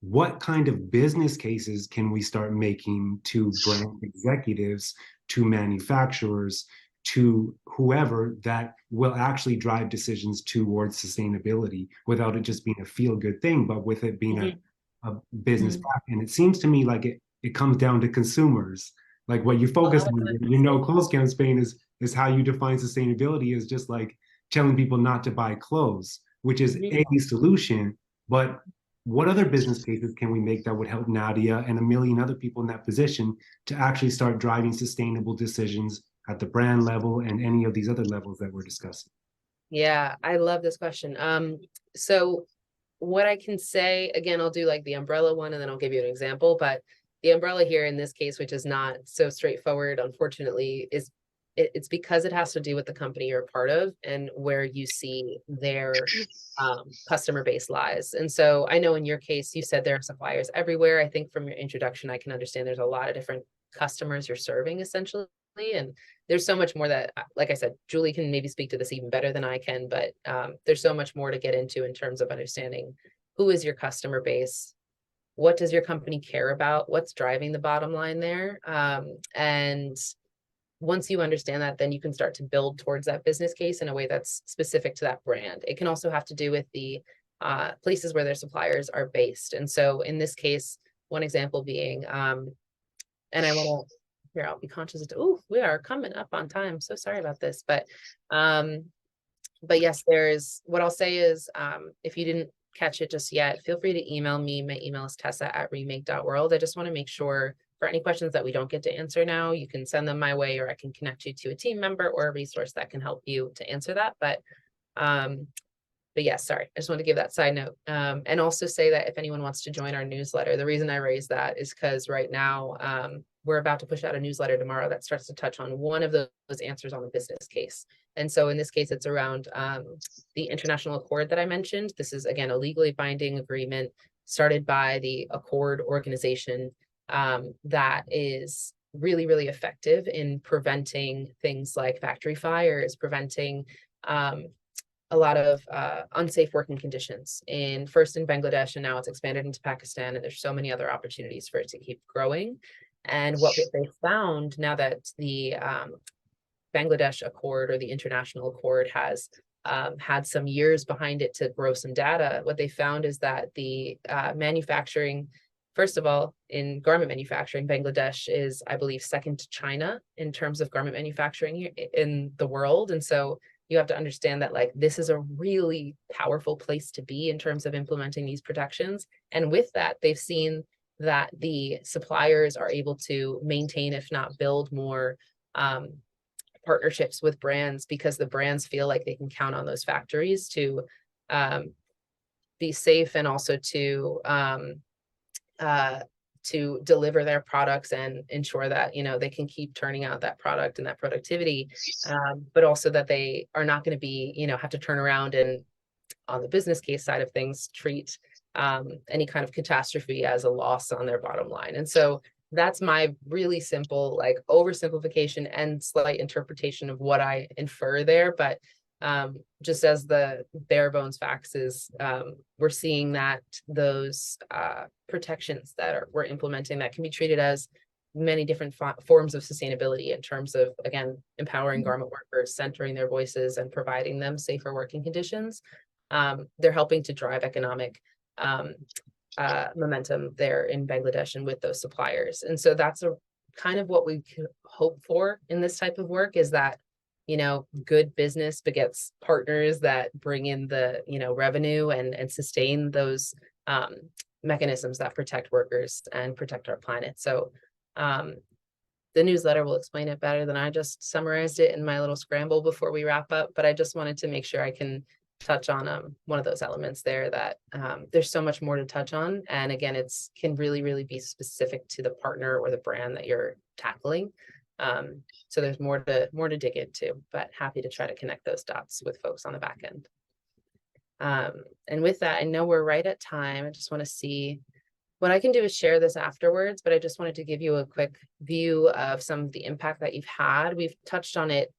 what kind of business cases can we start making to brand executives, to manufacturers, to whoever, that will actually drive decisions towards sustainability without it just being a feel-good thing, but with it being a business fact? And it seems to me like it comes down to consumers. Like what you focus on, you know, clothes campaign is how you define sustainability, is just like telling people not to buy clothes, which is a solution. But what other business cases can we make that would help Nadia and a million other people in that position to actually start driving sustainable decisions at the brand level and any of these other levels that we're discussing? Yeah, I love this question. So what I can say, again, I'll do like the umbrella one, and then I'll give you an example. But the umbrella here in this case, which is not so straightforward, unfortunately, is it's because it has to do with the company you're a part of and where you see their customer base lies. And so I know in your case, you said there are suppliers everywhere. I think from your introduction, I can understand there's a lot of different customers you're serving essentially. And there's so much more that, like I said, Julie can maybe speak to this even better than I can, but there's so much more to get into in terms of understanding who is your customer base, what does your company care about, what's driving the bottom line there. And once you understand that, then you can start to build towards that business case in a way that's specific to that brand. It can also have to do with the places where their suppliers are based. And so in this case, one example being, and I want to, here, I'll be conscious of, oh, we are coming up on time. So sorry about this, but yes, what I'll say is, if you didn't catch it just yet, feel free to email me. My email is tessa@remake.world. I just want to make sure for any questions that we don't get to answer now, you can send them my way, or I can connect you to a team member or a resource that can help you to answer that. But yes, sorry, I just want to give that side note. And also say that if anyone wants to join our newsletter, the reason I raised that is because right now, we're about to push out a newsletter tomorrow that starts to touch on one of those answers on the business case. And so in this case, it's around the international accord that I mentioned. This is, again, a legally binding agreement started by the Accord organization that is really, really effective in preventing things like factory fires, preventing a lot of unsafe working conditions first in Bangladesh, and now it's expanded into Pakistan, and there's so many other opportunities for it to keep growing. And what they found, now that the Bangladesh Accord, or the International Accord, has had some years behind it to grow some data, what they found is that the manufacturing first of all, in garment manufacturing, Bangladesh is, I believe, second to China in terms of garment manufacturing here in the world. And so you have to understand that like this is a really powerful place to be in terms of implementing these protections. And with that, they've seen that the suppliers are able to maintain, if not build more partnerships with brands, because the brands feel like they can count on those factories to be safe and also to deliver their products and ensure that, you know, they can keep turning out that product and that productivity, but also that they are not going to be, you know, have to turn around and on the business case side of things, treat any kind of catastrophe as a loss on their bottom line. And so that's my really simple, like oversimplification and slight interpretation of what I infer there. But just as the bare bones facts is, we're seeing that those protections that we're implementing that can be treated as many different forms of sustainability in terms of, again, empowering garment workers, centering their voices and providing them safer working conditions. They're helping to drive economic momentum there in Bangladesh and with those suppliers. And so that's a kind of what we can hope for in this type of work, is that, you know, good business begets partners that bring in the, you know, revenue and sustain those mechanisms that protect workers and protect our planet. So the newsletter will explain it better than I just summarized it in my little scramble before we wrap up, but I just wanted to make sure I can touch on one of those elements there, that there's so much more to touch on. And again, it's can really be specific to the partner or the brand that you're tackling. So there's more to dig into, but happy to try to connect those dots with folks on the back end. And with that, I know we're right at time. I just want to see what I can do is share this afterwards, but I just wanted to give you a quick view of some of the impact that you've had. We've touched on it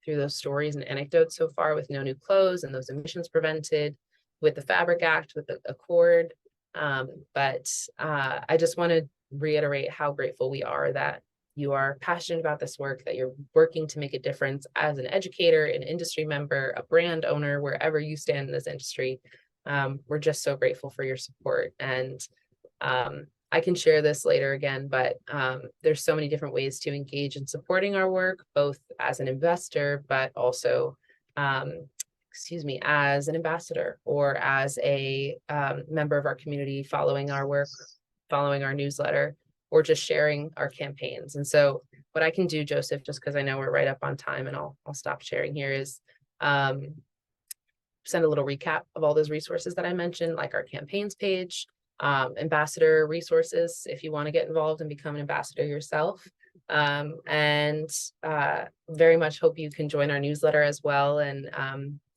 through those stories and anecdotes so far, with no new clothes and those emissions prevented, with the Fabric Act, with the Accord. But I just want to reiterate how grateful we are that you are passionate about this work, that you're working to make a difference as an educator, an industry member, a brand owner, wherever you stand in this industry. We're just so grateful for your support. And I can share this later again, but there's so many different ways to engage in supporting our work, both as an investor, but also, as an ambassador or as a member of our community, following our work, following our newsletter, or just sharing our campaigns. And so what I can do, Joseph, just because I know we're right up on time and I'll stop sharing here, is send a little recap of all those resources that I mentioned, like our campaigns page, ambassador resources if you want to get involved and become an ambassador yourself. And very much hope you can join our newsletter as well. And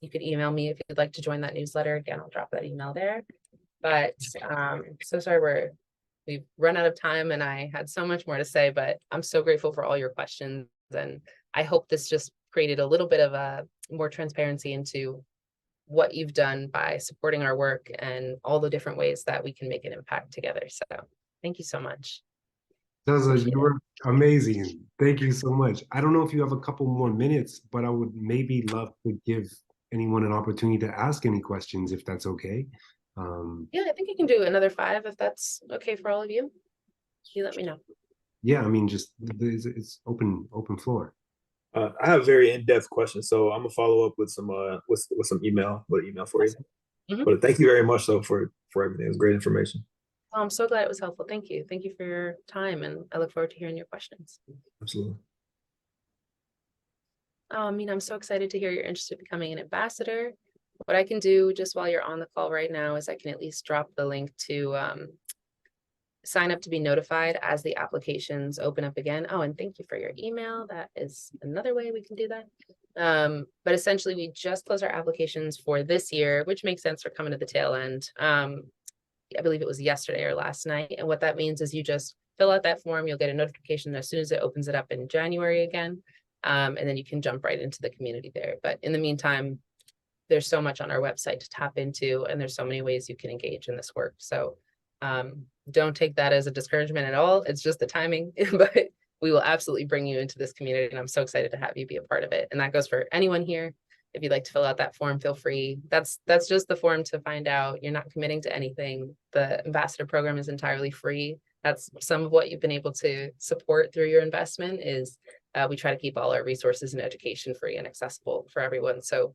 you could email me if you'd like to join that newsletter. Again, I'll drop that email there. But so sorry we've run out of time, and I had so much more to say, but I'm so grateful for all your questions. And I hope this just created a little bit of a more transparency into what you've done by supporting our work and all the different ways that we can make an impact together. So thank you so much. Tessa, you were amazing. Thank you so much. I don't know if you have a couple more minutes, but I would maybe love to give anyone an opportunity to ask any questions, if that's okay. Yeah, I think I can do another 5 if that's okay for all of you. You let me know. Yeah, I mean, just it's open floor. I have very in-depth questions, so I'm gonna follow up with some email for you. Mm-hmm. But thank you very much though for everything. It was great information. Oh, I'm so glad it was helpful. Thank you. Thank you for your time, and I look forward to hearing your questions. Absolutely. I'm so excited to hear you're interested in becoming an ambassador. What I can do just while you're on the call right now is I can at least drop the link to sign up to be notified as the applications open up again. Oh, and thank you for your email. That is another way we can do that. But essentially, we just closed our applications for this year, which makes sense for coming to the tail end. I believe it was yesterday or last night. And what that means is you just fill out that form. You'll get a notification as soon as it opens it up in January again. And then you can jump right into the community there. But in the meantime, there's so much on our website to tap into, and there's so many ways you can engage in this work. So don't take that as a discouragement at all. It's just the timing, but we will absolutely bring you into this community. And I'm so excited to have you be a part of it. And that goes for anyone here. if you'd like to fill out that form, feel free. That's just the form to find out. You're not committing to anything. The ambassador program is entirely free. That's some of what you've been able to support through your investment is we try to keep all our resources and education free and accessible for everyone. So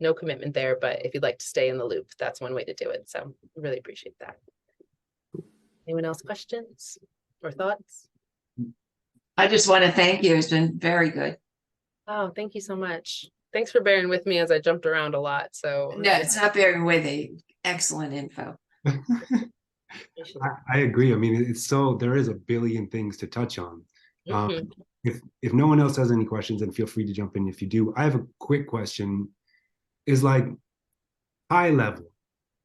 no commitment there, but if you'd like to stay in the loop, that's one way to do it. So really appreciate that. Anyone else questions or thoughts? I just want to thank you. It's been very good. Oh, thank you so much. Thanks for bearing with me as I jumped around a lot. So No, it's not bearing with it. Excellent info. I agree. I mean, it's so there is a billion things to touch on. Mhm. If no one else has any questions, then feel free to jump in if you do. I have a quick question. Is like high level.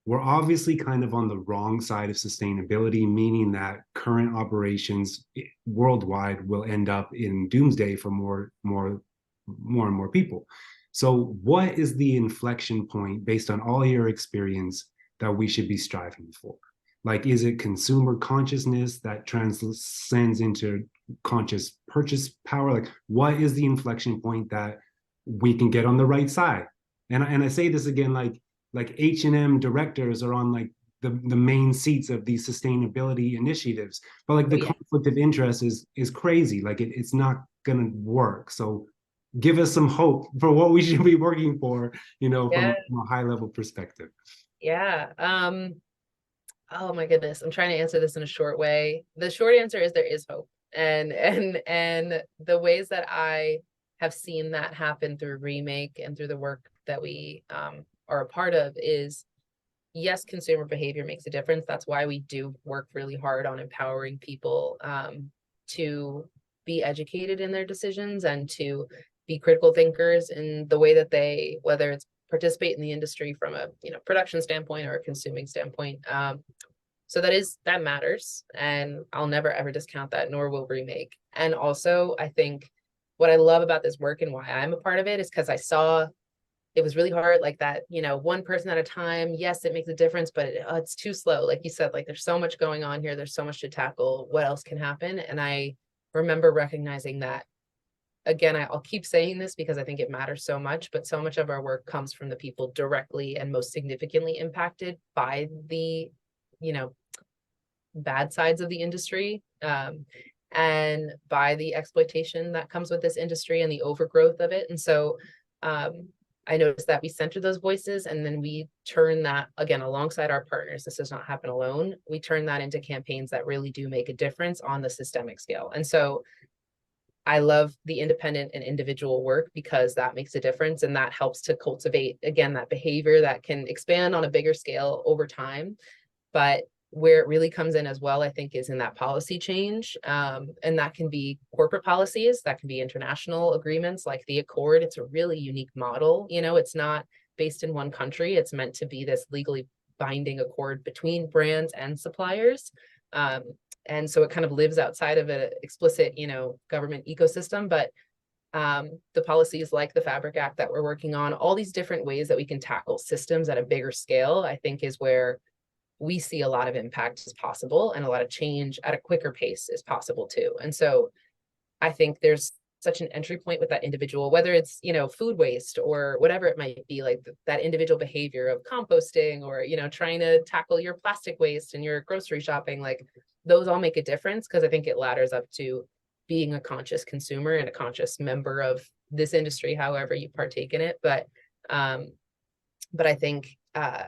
We're obviously kind of on the wrong side of sustainability, meaning that current operations worldwide will end up in doomsday for more and more people. So what is the inflection point based on all your experience that we should be striving for? Like, is it consumer consciousness that transcends into conscious purchase power? Like, what is the inflection point that we can get on the right side? And I say this again, like H&M directors are on like the main seats of these sustainability initiatives, but like the conflict of interest is crazy. Like it's not gonna work. So give us some hope for what we should be working for, you know, from a high level perspective. Yeah. Oh my goodness. I'm trying to answer this in a short way. The short answer is there is hope. And the ways that I have seen that happen through Remake and through the work that we are a part of is, yes, consumer behavior makes a difference. That's why we do work really hard on empowering people to be educated in their decisions and to be critical thinkers in the way that they, whether it's participate in the industry from a production standpoint or a consuming standpoint. So that matters, and I'll never ever discount that, nor will Remake. And also, I think what I love about this work and why I'm a part of it is because I saw it was really hard, like that, one person at a time. Yes, it makes a difference, but it's too slow. Like you said, like there's so much going on here. There's so much to tackle. What else can happen? And I remember recognizing that. Again, I'll keep saying this because I think it matters so much, but so much of our work comes from the people directly and most significantly impacted by the, bad sides of the industry, and by the exploitation that comes with this industry and the overgrowth of it. And so I noticed that we center those voices and then we turn that, again, alongside our partners. This does not happen alone. We turn that into campaigns that really do make a difference on the systemic scale. And so I love the independent and individual work because that makes a difference and that helps to cultivate, again, that behavior that can expand on a bigger scale over time. But where it really comes in as well, I think, is in that policy change. And that can be corporate policies, that can be international agreements like the Accord. It's a really unique model. It's not based in one country. It's meant to be this legally binding accord between brands and suppliers. And so it kind of lives outside of an explicit, government ecosystem. But the policies like the Fabric Act that we're working on, all these different ways that we can tackle systems at a bigger scale, I think is where we see a lot of impact is possible and a lot of change at a quicker pace is possible too. And so I think there's such an entry point with that individual, whether it's, food waste or whatever it might be, like that individual behavior of composting or, trying to tackle your plastic waste and your grocery shopping, like those all make a difference because I think it ladders up to being a conscious consumer and a conscious member of this industry, however you partake in it. But I think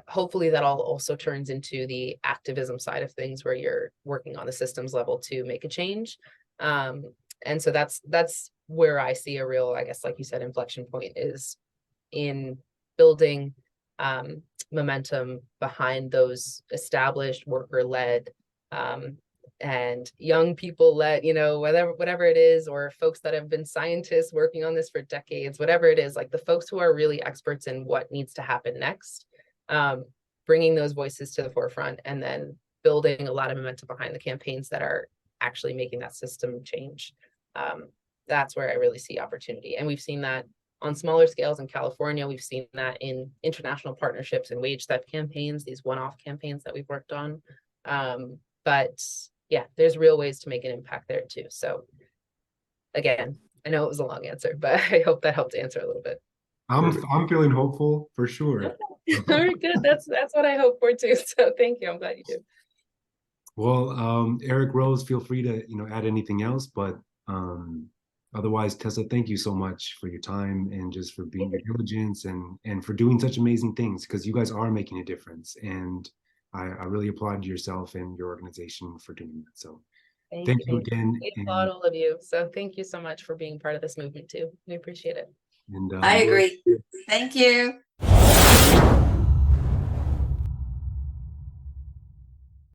hopefully that all also turns into the activism side of things where you're working on the systems level to make a change. And so that's where I see a real, I guess, like you said, inflection point is in building momentum behind those established worker-led and young people-led, whatever it is, or folks that have been scientists working on this for decades, whatever it is, like the folks who are really experts in what needs to happen next, bringing those voices to the forefront and then building a lot of momentum behind the campaigns that are actually making that system change. That's where I really see opportunity. And we've seen that on smaller scales in California. We've seen that in international partnerships and wage theft campaigns, these one-off campaigns that we've worked on. But yeah, there's real ways to make an impact there too. So again, I know it was a long answer, but I hope that helped answer a little bit. I'm feeling hopeful for sure. Very good. That's what I hope for too. So thank you. I'm glad you do. Well, Eric Rose, feel free to, add anything else, but otherwise, Tessa, thank you so much for your time and just for being your diligence and for doing such amazing things, because you guys are making a difference. And I really applaud yourself and your organization for doing that. So thank you again. We applaud all of you. So thank you so much for being part of this movement too. We appreciate it. And I agree. Thank you.